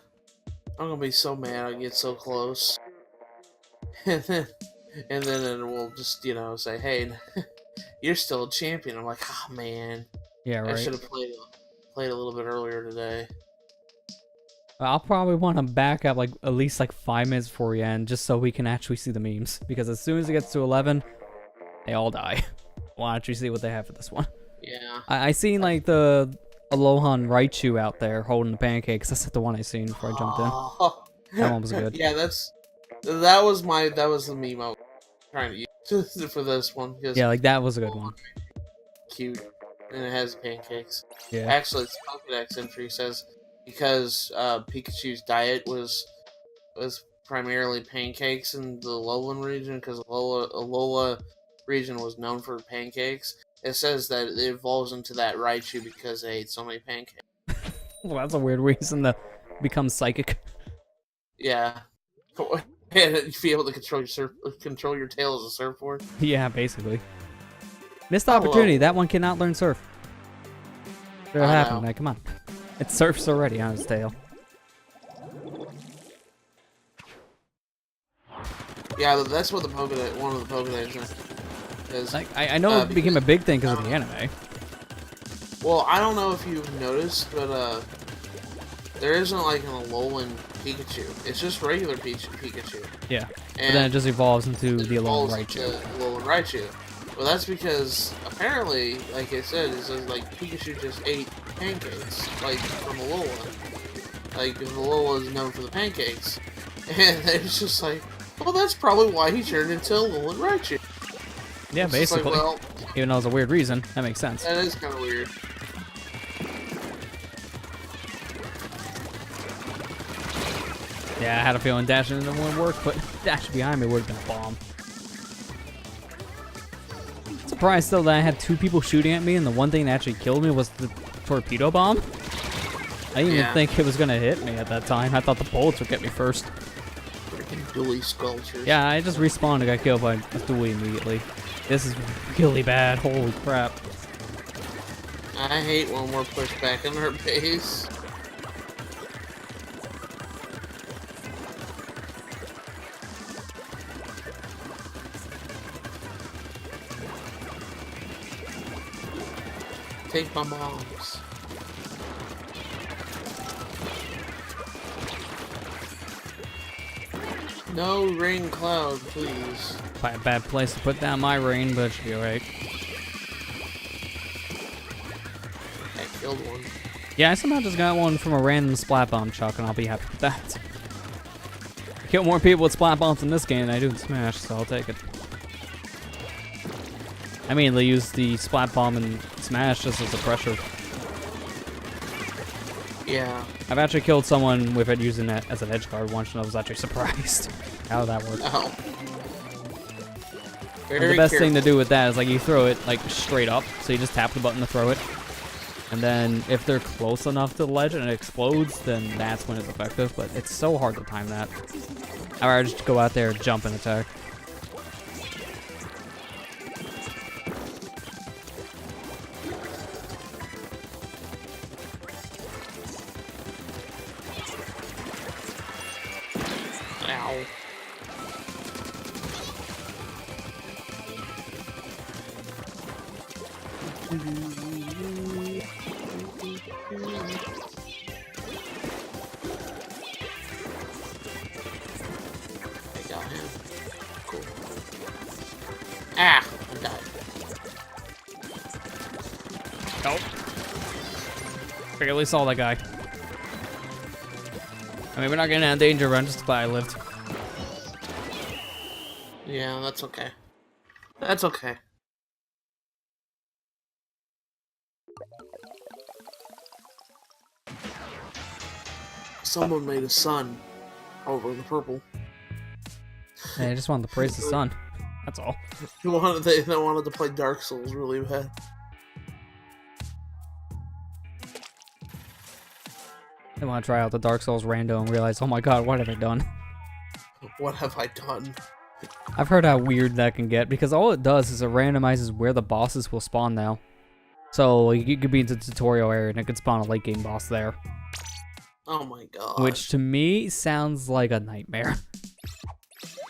I'm gonna be so mad I get so close. And then we'll just, say, hey, you're still a champion. I'm like, oh man. Yeah, right. I should have played a little bit earlier today. I'll probably want to back up like at least like 5 minutes before we end, just so we can actually see the memes. Because as soon as it gets to 11, they all die. We'll actually see what they have for this one. Yeah. I seen like the Aloha and Raichu out there holding the pancakes. That's the one I seen before I jumped in. That one was good. Yeah, that was the meme I was trying to use for this one. Yeah, like that was a good one. Cute, and it has pancakes. Yeah. Actually, its Pokédex entry says because Pikachu's diet was primarily pancakes in the lowland region, because Alola region was known for pancakes. It says that it evolves into that Raichu because they ate so many pancakes. Well, that's a weird reason to become psychic. Yeah. And you'd be able to control your tail as a surfboard. Yeah, basically. Missed opportunity. That one cannot learn surf. What happened? Like, come on. It surfs already on its tail. Yeah, that's what one of the Pokédex is. Like, I know it became a big thing because of the anime. Well, I don't know if you've noticed, but there isn't like an Alolan Pikachu. It's just regular Pikachu. Yeah. But And then it just evolves into the Alolan Raichu. Alolan Raichu. Well, that's because apparently, like I said, it says like Pikachu just ate pancakes, like from Alola. Like Alola is known for the pancakes, and it's just like, well, that's probably why he turned into Alolan Raichu. Yeah, It's basically. Like, well, even though it's a weird reason, that makes sense. that is kind of weird. Yeah, I had a feeling dashing into wouldn't work, but dashing behind me would have been a bomb. Surprised though that I had 2 people shooting at me, and the one thing that actually killed me was the torpedo bomb. I didn't even think it was gonna hit me at that time. I thought the bullets would get me first. Freaking dually sculptures. Yeah, I just respawned and got killed by a dually immediately. This is really bad. Holy crap. I hate when we're pushed back in our base. Take my bombs. No rain cloud, please. Probably a bad place to put down my rain, but it should be alright. I killed one. Yeah, I somehow just got one from a random splat bomb chuck, and I'll be happy with that. I kill more people with splat bombs in this game than I do in Smash, so I'll take it. I mean, they use the splat bomb in Smash just as a pressure. Yeah. I've actually killed someone with it using it as an edge guard once, and I was actually surprised how that worked. Oh. And the best thing to do with that is like you throw it like straight up, so you just tap the button to throw it. And then if they're close enough to the ledge and it explodes, then that's when it's effective. But it's so hard to time that. I'd rather just go out there, jump, and attack. Ow. I got him. Cool. Ah! I died. Nope. Barely saw that guy. I mean, we're not getting out of danger, but I'm just glad I lived. Yeah, that's okay. That's okay. Someone made a sun over the purple. Hey, I just wanted to praise the sun. That's all. They wanted to play Dark Souls really bad. They want to try out the Dark Souls rando and realize, oh my god, what have I done? What have I done? I've heard how weird that can get, because all it does is it randomizes where the bosses will spawn now. So you could be in the tutorial area and it could spawn a late game boss there. Oh my god. Which to me sounds like a nightmare.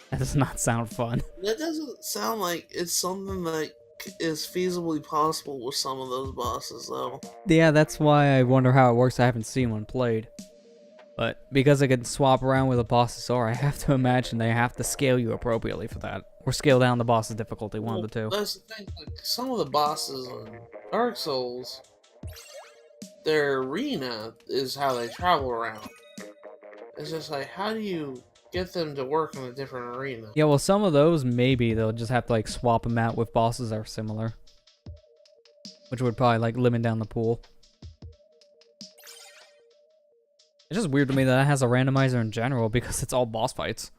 That does not sound fun. That doesn't sound like it's something that is feasibly possible with some of those bosses, though. Yeah, that's why I wonder how it works. I haven't seen one played. But because I can swap around where the bosses are, I have to imagine they have to scale you appropriately for that. Or scale down the boss's difficulty, one of the two. That's the thing, like, some of the bosses in Dark Souls, their arena is how they travel around. It's just like, how do you get them to work in a different arena? Yeah, well, some of those, maybe they'll just have to like swap them out with bosses that are similar. Which would probably like limit down the pool. It's just weird to me that it has a randomizer in general because it's all boss fights.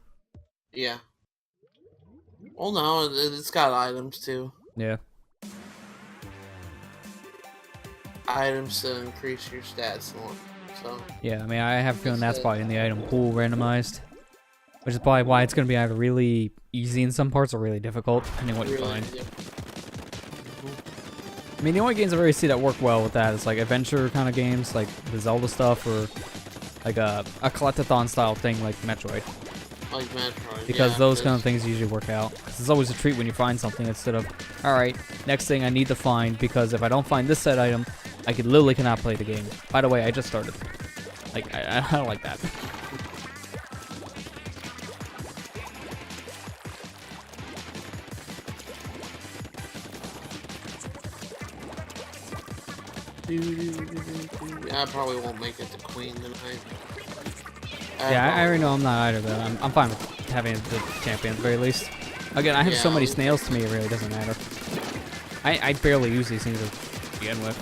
Yeah. Well, no, it's got items too. Yeah. Items to increase your stats more. So. Yeah, I mean, I have a feeling that's probably in the item pool randomized. Which is probably why it's going to be either really easy in some parts or really difficult, depending on what you find. I mean, the only games I really see that work well with that is like adventure kind of games, like the Zelda stuff, or like a collectathon style thing like Metroid. Like Metroid, because yeah, those kind of things usually work out. 'Cause it's always a treat when you find something instead of, alright, next thing I need to find, because if I don't find this set item, I literally cannot play the game. By the way, I just started. Like, I don't like that. I probably won't make it to Queen tonight. Yeah, I already know I'm not either, but I'm fine with having the champion at the very least. Again, I have so many snails to me, it really doesn't matter. I barely use these things to begin with.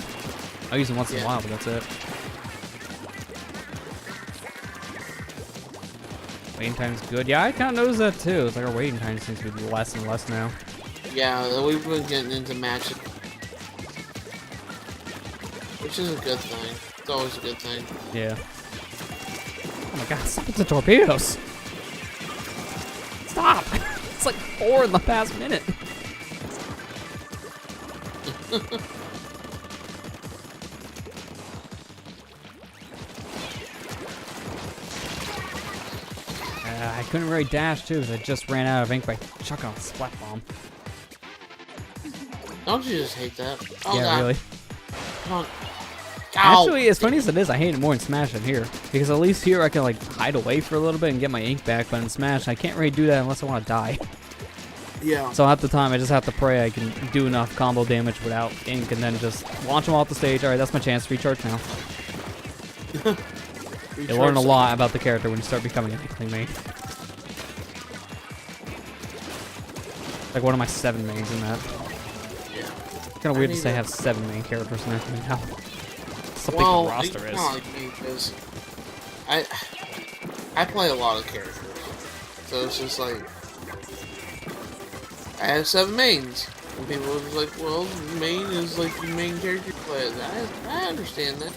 I use them once in a while, but that's it. Waiting time's good. Yeah, I kind of noticed that too. It's like our waiting time seems to be less and less now. Yeah, we've been getting into matches, which is a good thing. It's always a good thing. Yeah. Oh my god, stop with the torpedoes! Stop! It's like 4 in the past minute. I couldn't really dash too because I just ran out of ink by chucking a splat bomb. Don't you just hate that? Oh, yeah, God. really. Come on. Actually, as funny as it is, I hate it more in Smash than here. Because at least here I can like hide away for a little bit and get my ink back, but in Smash I can't really do that unless I want to die. Yeah. So half the time I just have to pray I can do enough combo damage without ink and then just launch them off the stage. Alright, that's my chance to recharge now. You learn a lot about the character when you start becoming an inkling main. Like one of my 7 mains in that. Yeah. Kind of weird to say I have 7 main characters now. How big the roster is. Like me, because I play a lot of characters, so it's just like I have 7 mains. And people are just like, well, main is like the main character you play. I understand that.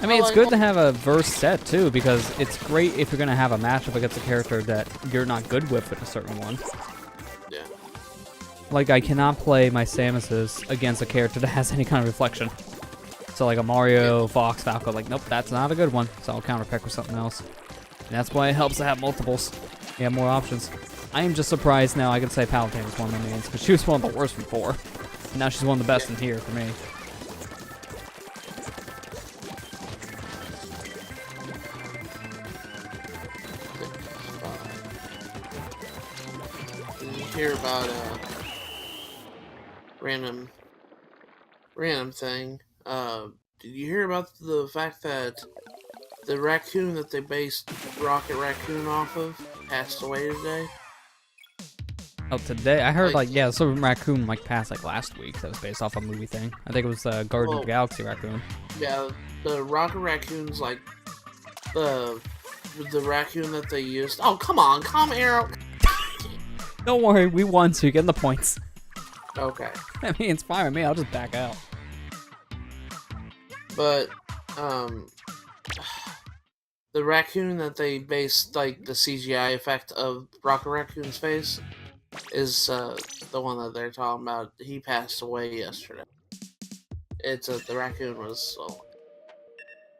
I mean, it's good to have a verse set too, because it's great if you're gonna have a matchup against a character that you're not good with a certain one. Yeah. Like, I cannot play my Samuses against a character that has any kind of reflection. So like a Mario, Fox, Falco, like, nope, that's not a good one. So I'll counterpick with something else. And that's why it helps to have multiples. You have more options. I am just surprised now I can say Palutena is one of my mains, because she was one of the worst before. And now she's one of the best in here for me. Did you hear about random thing? Did you hear about the fact that the raccoon that they based Rocket Raccoon off of passed away today? Oh, today? I heard, like, yeah, so Raccoon, like, passed, like, last week. That was based off a movie thing. I think it was Guardian of the Galaxy Raccoon. Yeah, the Rocket Raccoon's, like, the raccoon that they used. Oh, come on, calm Arrow. Don't worry, we won, so you get the points. Okay. I mean, it's fine with me. I'll just back out. But, the raccoon that they based, like, the CGI effect of Rocket Raccoon's face is, the one that they're talking about. He passed away yesterday. It's, the raccoon was,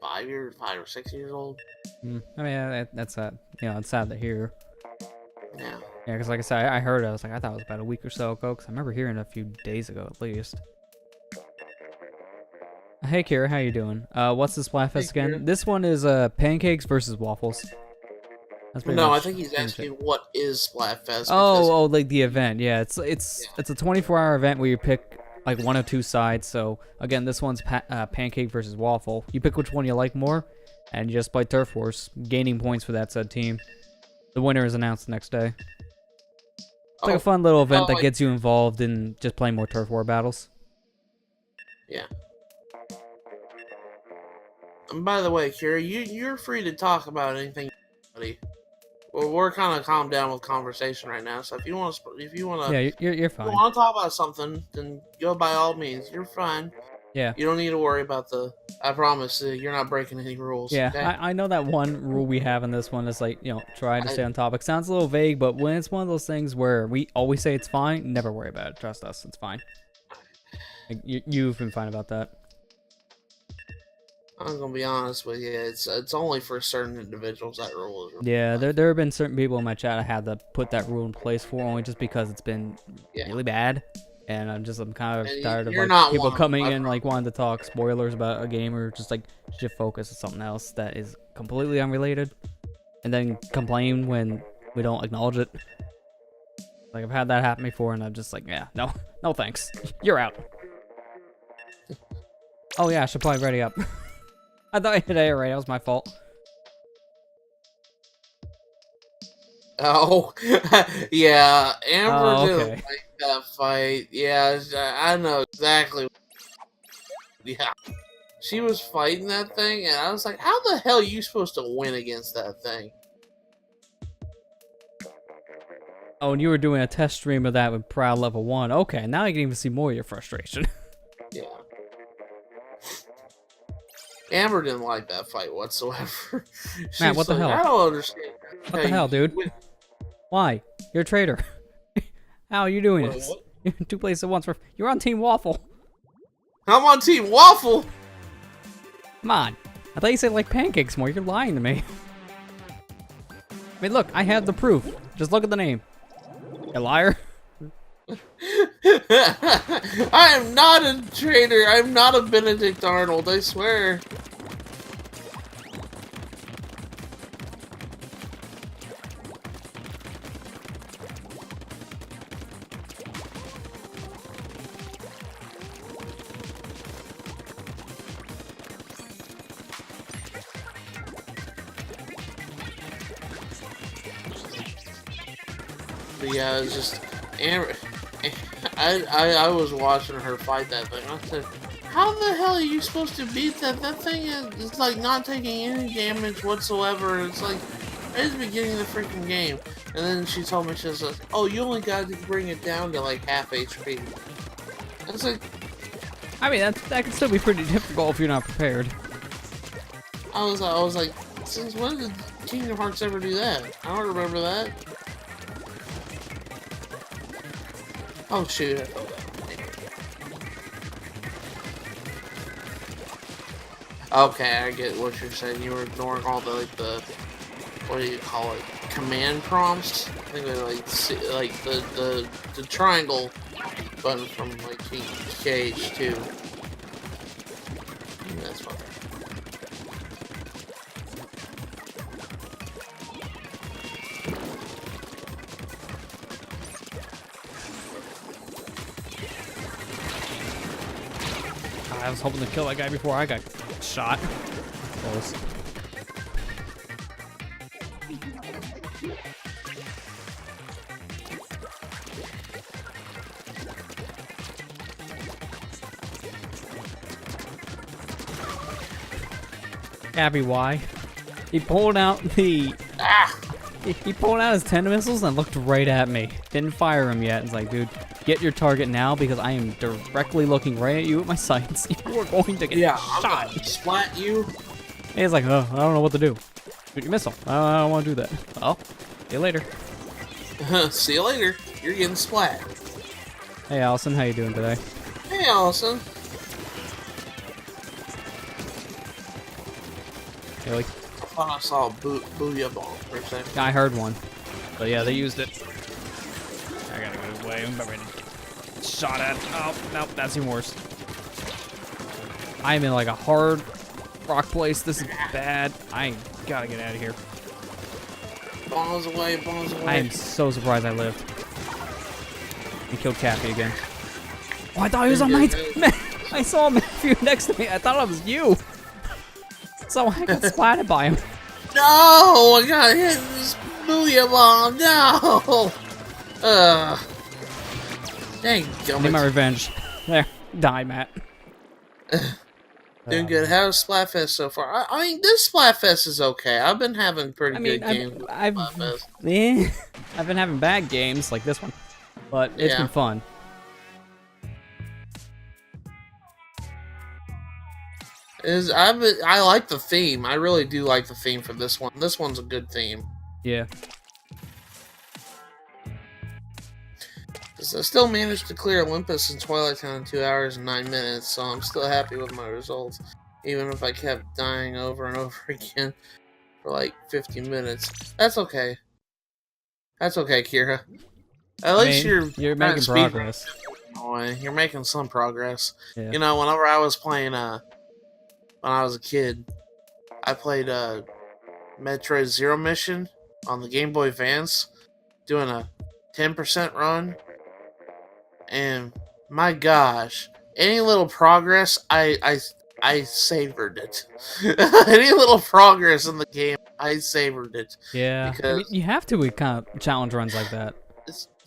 5 or 6 years old. I mean, that's sad. You know, it's sad to hear. Yeah. Yeah, because like I said, I heard it. I was like, I thought it was about a week or so ago, because I remember hearing it a few days ago at least. Hey, Kira, how you doing? What's this Splatfest again? Kira. This one is Pancakes versus Waffles. That's pretty No, much I think he's asking what is Splatfest. Oh, like the event. Yeah, it's a 24-hour event where you pick like one of 2 sides. So again, this one's Pancake versus Waffle. You pick which one you like more, and you just play Turf Wars, gaining points for that said team. The winner is announced the next day. It's like a fun little event that gets you involved in just playing more Turf War battles. Yeah. And by the way, Kira, you're free to talk about anything, buddy. Well, we're kind of calmed down with conversation right now, so if you want to, yeah, you're fine. If you want to talk about something, then go by all means. You're fine. Yeah. You don't need to worry about I promise you're not breaking any rules. Yeah, okay? I know that one rule we have in this one is like, you know, try to stay on topic. Sounds a little vague, but when it's one of those things where we always say it's fine, never worry about it. Trust us, it's fine. Like, you've been fine about that. I'm gonna be honest with you. It's only for certain individuals that rule is. Yeah, there have been certain people in my chat I had to put that rule in place for, only just because it's been really bad. And I'm kind of tired of like people coming in like wanting to talk spoilers about a game or just like should focus on something else that is completely unrelated, and then complain when we don't acknowledge it. Like, I've had that happen before, and I'm just like, yeah, no, no thanks. You're out. Oh yeah, I should probably ready up. I thought I hit A already, that was my fault. Oh, yeah, Amber didn't okay. like that fight. Yeah, I know exactly. Yeah, she was fighting that thing, and I was like, how the hell are you supposed to win against that thing? Oh, and you were doing a test stream of that with Proud Level 1. Okay, now I can even see more of your frustration. Yeah. Amber didn't like that fight whatsoever. Matt, what the hell? I don't understand. What the hell, dude? Why? You're a traitor. How are you doing Wait, this? what? You're in 2 places at once. You're on Team Waffle. I'm on Team Waffle. Come on. I thought you said like Pancakes more. You're lying to me. I mean, look, I have the proof. Just look at the name. You liar. I am not a traitor. I'm not a Benedict Arnold, I swear. But yeah, it's just Amber. I was watching her fight that thing. I said, how the hell are you supposed to beat that? That thing is like not taking any damage whatsoever. It's like right at the beginning of the freaking game. And then she told me, she was like, oh, you only got to bring it down to like half HP. I was like, I mean, that can still be pretty difficult if you're not prepared. I was like, since when did Kingdom Hearts ever do that? I don't remember that. Oh shoot. Okay, I get what you're saying. You were ignoring all the like the what do you call it? Command prompts. I think they're like the triangle button from like KH2. That's what. I was hoping to kill that guy before I got shot. Close. Abby, why? He pulled out the... He pulled out his 10 missiles and looked right at me. Didn't fire him yet. It's like, dude, get your target now because I am directly looking right at you with my sights. You are going to get shot. I'm gonna splat you. And he's like, oh, I don't know what to do. Shoot your missile. I don't want to do that. Well, see you later. See you later. You're getting splat. Hey, Allison, how you doing today? Hey, Allison. Haley? I thought I saw a booyah ball for a second. I heard one. But yeah, they used it. I gotta go away. I'm about ready to get shot at. Oh, nope, that's even worse. I'm in like a hard rock place. This is bad. I gotta get out of here. Bombs away, bombs away. I am so surprised I lived. He killed Cappy again. Oh, I thought he was on my team. I saw Matthew next to me. I thought it was you. So I got splatted by him. No! I got hit with this booyah bomb. No! Dang I need my gummit. revenge. There. Die, Matt. Doing good. How's Splatfest so far? I mean, this Splatfest is okay. I've been having pretty good games with Splatfest. I've been having bad games like this one, but it's been fun. I like the theme. I really do like the theme for this one. This one's a good theme. Yeah. I still managed to clear Olympus and Twilight Town in 2 hours and 9 minutes, so I'm still happy with my results. Even if I kept dying over and over again for like 50 minutes. That's okay. That's okay, Kira. At least you're making progress. You're making some progress. Yeah. You know, whenever I was playing when I was a kid, I played Metroid Zero mission on the Game Boy Advance, doing a 10% run, and my gosh, any little progress, I savored it. Any little progress in the game, I savored it. Yeah, I mean, Because you have to with kind of challenge runs like that.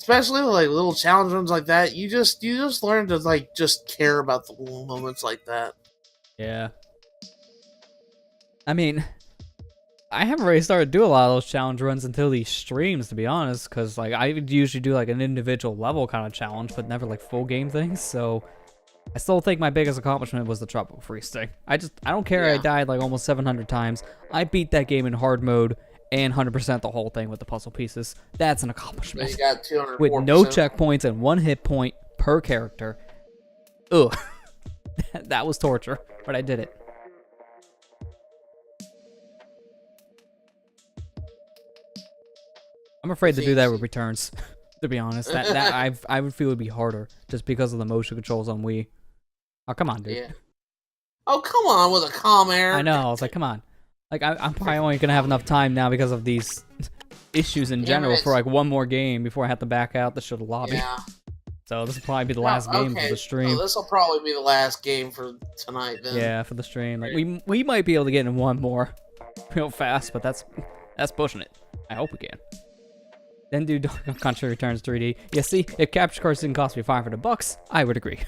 especially like little challenge runs like that, you just learn to like just care about the little moments like that. Yeah. I mean, I haven't really started to do a lot of those challenge runs until these streams, to be honest, because like I would usually do like an individual level kind of challenge, but never like full game things. So I still think my biggest accomplishment was the Tropical Freeze thing. I don't care. I died like almost 700 times. I beat that game in hard mode and 100% the whole thing with the puzzle pieces. That's an accomplishment. You got 204%. With no checkpoints and 1 hit point per character. Ugh. That was torture, but I did it. I'm afraid to do that with Returns, to be honest. That I would feel would be harder just because of the motion controls on Wii. Oh, come on, dude. Yeah. Oh, come on with a calm air. I know. I was like, come on. Like, I'm probably only gonna have enough time now because of these issues in general for like one more game before I have to back out the lobby. Yeah. So this will probably be the last game for the stream. So this will probably be the last game for tonight then. Yeah, for the stream. Like we might be able to get in one more real fast, but that's pushing it. I hope we can. Then do Donkey Kong Country Returns 3D. Yeah, see, if capture cards didn't cost me $500, I would agree.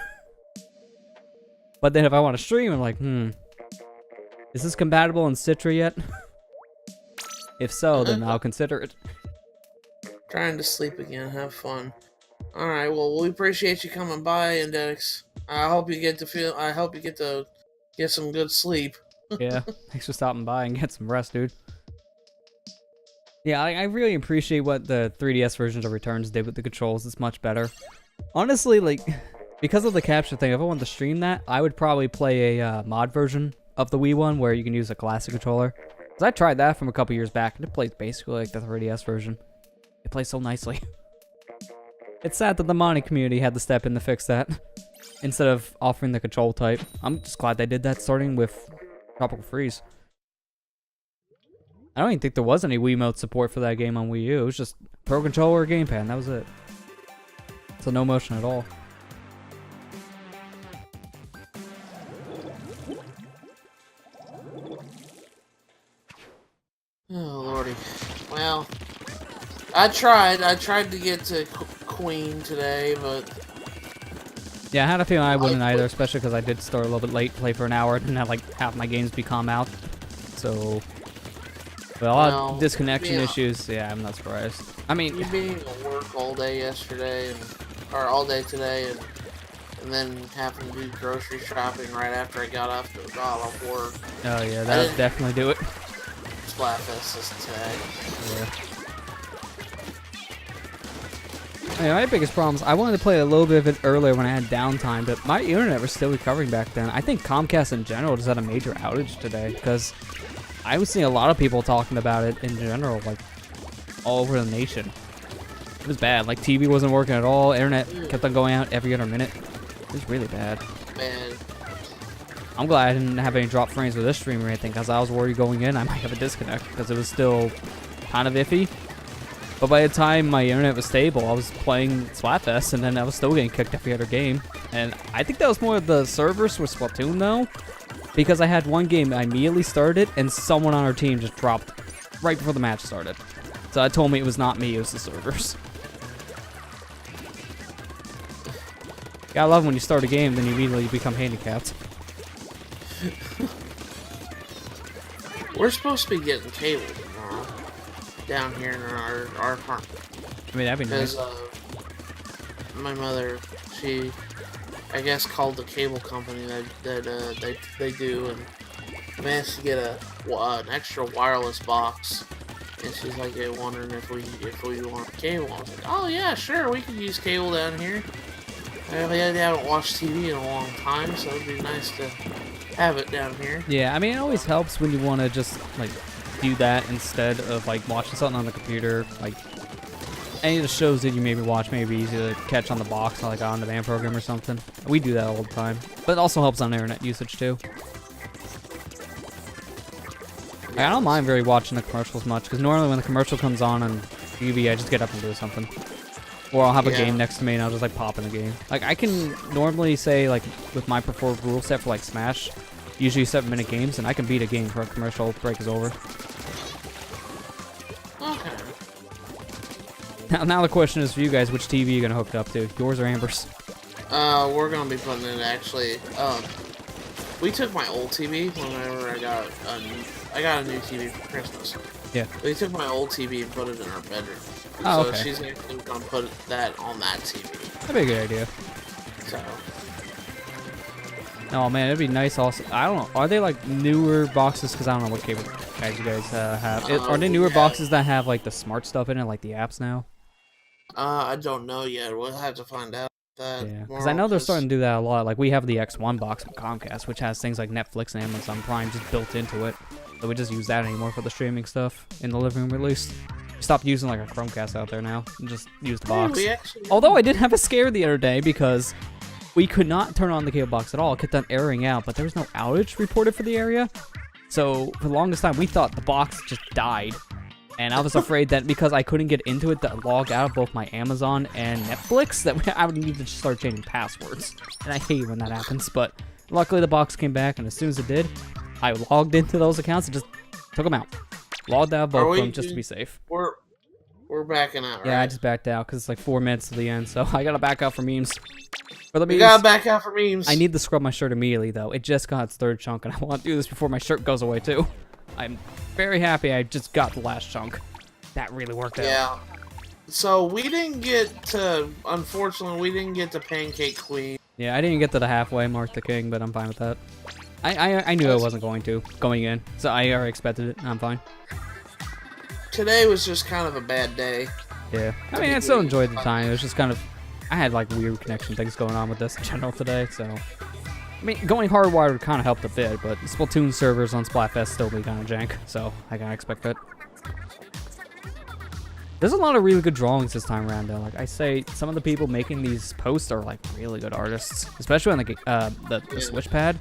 But then if I want to stream, I'm like, is this compatible in Citra yet? If so, then I'll consider it. Trying to sleep again. Have fun. All right. Well, we appreciate you coming by, Index. I hope you get to get some good sleep. Yeah. Thanks for stopping by and get some rest, dude. Yeah, I really appreciate what the 3DS versions of Returns did with the controls. It's much better. Honestly, like, because of the capture thing, if I wanted to stream that, I would probably play a mod version of the Wii one where you can use a classic controller. Because I tried that from a couple years back, and it plays basically like the 3DS version. It plays so nicely. It's sad that the modding community had to step in to fix that, instead of offering the control type. I'm just glad they did that starting with Tropical Freeze. I don't even think there was any Wiimote support for that game on Wii U. It was just Pro Controller or Gamepad, and that was it. So no motion at all. Oh, lordy. Well, I tried to get to Queen today, but... Yeah, I had a feeling I wouldn't either, especially because I did start a little bit late, play for an hour, and had like half my games become out. So... But a lot of disconnection issues, yeah, I'm not surprised. I mean... You being at work all day yesterday, or all day today, and then having to do grocery shopping right after I got off work. Oh yeah, that would definitely do it. Splatfest is today. Yeah, my biggest problem is I wanted to play a little bit of it earlier when I had downtime, but my internet was still recovering back then. I think Comcast in general just had a major outage today, because I was seeing a lot of people talking about it in general, like, all over the nation. It was bad. Like, TV wasn't working at all. Internet kept on going out every other minute. It was really bad. Man. I'm glad I didn't have any drop frames with this stream or anything, because I was worried going in I might have a disconnect, because it was still kind of iffy. But by the time my internet was stable, I was playing Splatfest, and then I was still getting kicked every other game. And I think that was more of the servers with Splatoon, though. Because I had one game I immediately started, and someone on our team just dropped right before the match started. So that told me it was not me, it was the servers. Gotta love when you start a game, then you immediately become handicapped. We're supposed to be getting cable tomorrow. Down here in our apartment. I mean, that'd be nice. Because my mother, she... I guess called the cable company that they do, and managed to get an extra wireless box. And she's like, wondering if we want cable. I was like, oh yeah, sure, we could use cable down here. I haven't watched TV in a long time, so it'd be nice to have it down here. Yeah, I mean, it always helps when you want to just like do that instead of like watching something on the computer. Like any of the shows that you maybe watch may be easy to catch on the box, like on the demand program or something. We do that all the time, but it also helps on internet usage too. I don't mind really watching the commercials much, because normally when the commercial comes on TV, I just get up and do something. Or I'll have a game next to me and I'll just like pop in the game. Like I can normally say like with my preferred rule set for like Smash, usually 7-minute games, and I can beat a game before a commercial break is over. Okay. Now the question is for you guys, which TV are you gonna hook it up to? Yours or Amber's? We're gonna be putting it actually. We took my old TV whenever I got a new TV for Christmas. Yeah. We took my old TV and put it in our bedroom. Oh, so okay. she's actually gonna put that on that TV. That'd be a good idea. So. Oh man, it'd be nice also. I don't know. Are they like newer boxes? Because I don't know what cable guys you guys have. Are they newer boxes that have like the smart stuff in it, like the apps now? I don't know yet. We'll have to find out. Yeah, because I know they're starting to do that a lot. Like we have the X1 box from Comcast, which has things like Netflix and Amazon Prime just built into it. So we just use that anymore for the streaming stuff in the living room at least. We stopped using like a Chromecast out there now and just use the box. Although I did have a scare the other day because we could not turn on the cable box at all. It kept on erroring out, but there was no outage reported for the area. So for the longest time, we thought the box just died. And I was afraid that because I couldn't get into it to log out of both my Amazon and Netflix, that I would need to start changing passwords. And I hate when that happens, but luckily the box came back, and as soon as it did, I logged into those accounts and just took them out. Logged out of both of them just to be safe. We're backing out, right? Yeah, I just backed out because it's like 4 minutes to the end, so I gotta back out for memes. For the memes, we gotta back out for memes. I need to scrub my shirt immediately, though. It just got its 3rd chunk, and I want to do this before my shirt goes away, too. I'm very happy I just got the last chunk. That really worked out. Yeah. So we didn't get to, unfortunately, we didn't get to Pancake Queen. Yeah, I didn't get to the halfway mark the king, but I'm fine with that. I knew I wasn't going in, so I already expected it. I'm fine. Today was just kind of a bad day. Yeah. I mean, I still enjoyed the time. It was just kind of, I had like weird connection things going on with this in general today, so. I mean, going hardwired kind of helped a bit, but Splatoon servers on Splatfest still be kind of jank, so I gotta expect that. There's a lot of really good drawings this time around, though. Like I say, some of the people making these posts are like really good artists, especially on the Switch pad.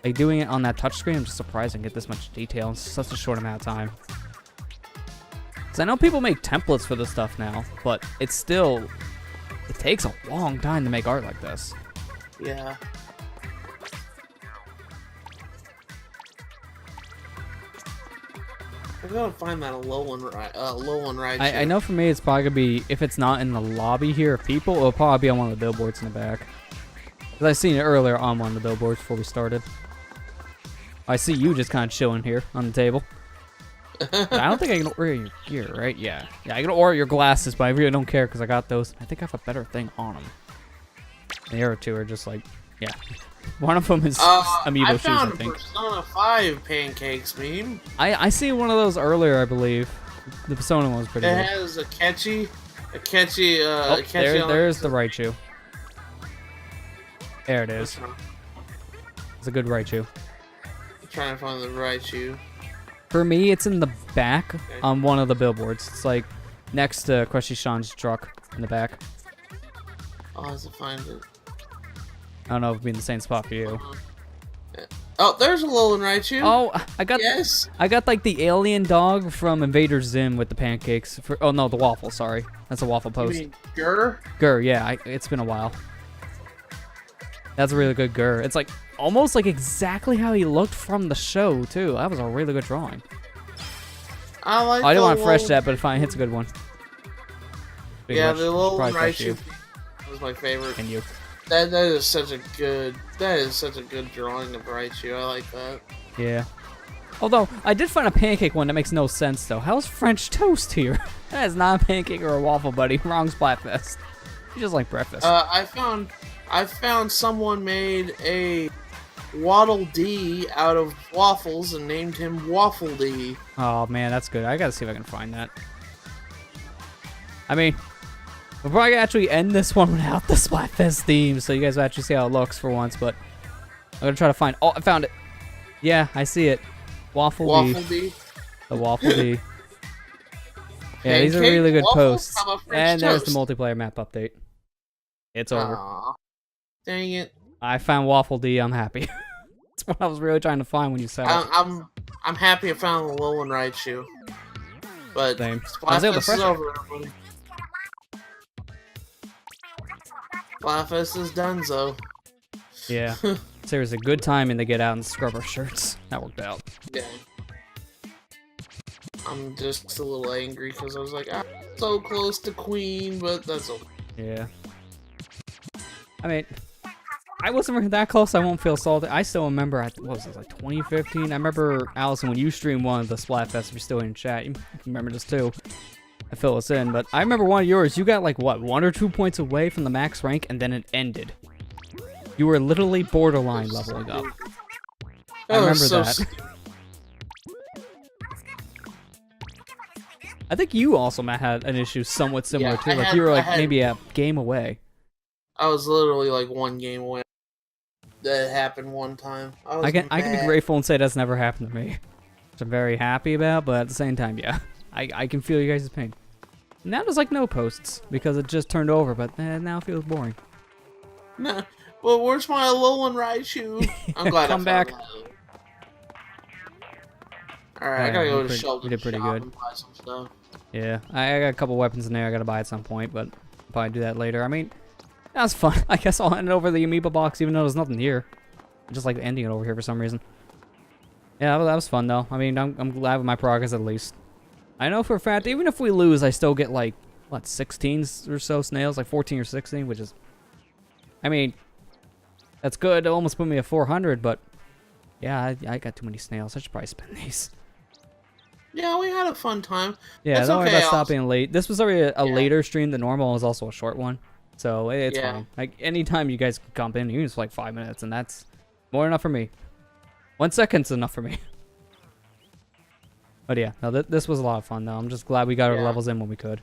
Like doing it on that touchscreen, I'm just surprised I can get this much detail in such a short amount of time. Because I know people make templates for this stuff now, but it takes a long time to make art like this. Yeah. I gotta find that low one right. I know for me it's probably gonna be, if it's not in the lobby here of people, it'll probably be on one of the billboards in the back. Because I seen it earlier on one of the billboards before we started. I see you just kind of chilling here on the table. But I don't think I can order your gear, right? Yeah. Yeah, I can order your glasses, but I really don't care because I got those. I think I have a better thing on them. The other two are just like, yeah. One of them is Amiibo shoes, I think. I found a Persona 5 Pancakes meme. I seen one of those earlier, I believe. The Persona one was pretty good. It has a catchy, there's the Raichu. There it is. It's a good Raichu. I'm trying to find the Raichu. For me, it's in the back on one of the billboards. It's like next to Krusty Sean's truck in the back. I'll have to find it. I don't know if it'd be in the same spot for you. Oh, there's a Alolan Raichu. Oh, I got like the alien dog from Invader Zim with the pancakes. Oh no, the waffle. Sorry, that's a waffle post. You mean Gur? Gur, yeah. It's been a while. That's a really good Gur. It's like almost like exactly how he looked from the show too. That was a really good drawing. I didn't want to fresh that, but fine, it's a good one. Yeah, the Alolan Raichu was my favorite. And you. That is such a good drawing of Raichu. I like that. Yeah. Although I did find a pancake one that makes no sense though. How's French toast here? That is not a pancake or a waffle, buddy. Wrong Splatfest. You just like breakfast. I found someone made a Waddle Dee out of waffles and named him Waffle Dee. Oh man, that's good. I gotta see if I can find that. I mean, we'll probably actually end this one without the Splatfest theme, so you guys will actually see how it looks for once, but I'm gonna try to find... Oh, I found it! Yeah, I see it. Waffle Dee. The Waffle Dee. Yeah, these are really good posts. And there's the multiplayer map update. It's over. Aww. Dang it. I found Waffle Dee, I'm happy. That's what I was really trying to find when you said it. I'm happy I found the Lowland Raichu. But Same. I was able to Splatfest fresh is it. over, everybody. Splatfest is done, so. Yeah. Seriously, good timing to get out and scrub our shirts. That worked out. Yeah. I'm just a little angry because I was like, I'm so close to Queen, but that's okay. Yeah. I mean, I wasn't really that close. I won't feel salty. I still remember, what was this, like 2015? I remember, Allison, when you streamed one of the Splatfest, if you're still in chat, you can remember this too. I fill us in, but I remember one of yours, you got like, what, 1 or 2 points away from the max rank, and then it ended. You were literally borderline leveling up. I remember that. I think you also, Matt, had an issue somewhat similar too. Like you were like maybe a game away. I was literally like 1 game away. That happened one time. I can be grateful and say that's never happened to me, which I'm very happy about. But at the same time, yeah, I can feel you guys' pain. Now there's like no posts because it just turned over, but now it feels boring. Nah, well, where's my Alolan Raichu? I'm glad Come back. Alright, I gotta go to We did pretty good. and buy some stuff. Yeah, I got a couple weapons in there I gotta buy at some point, but I'll probably do that later. I mean, that was fun. I guess I'll end it over the Amiibo box even though there's nothing here. I just like ending it over here for some reason. Yeah, that was fun though. I mean, I'm glad with my progress at least. I know for a fact, even if we lose, I still get like, what, 16 or so snails? Like 14 or 16, which is... I mean, that's good. It almost put me at 400, but... Yeah, I got too many snails. I should probably spend these. Yeah, we had a fun time. Yeah, it's don't worry okay, about stopping late. This was already a later stream than normal. It was also a short one. So it's fine. Like, anytime you guys can come in, even just like 5 minutes, and that's more than enough for me. 1 second's enough for me. But yeah, no, this was a lot of fun, though. I'm just glad we got our levels in when we could.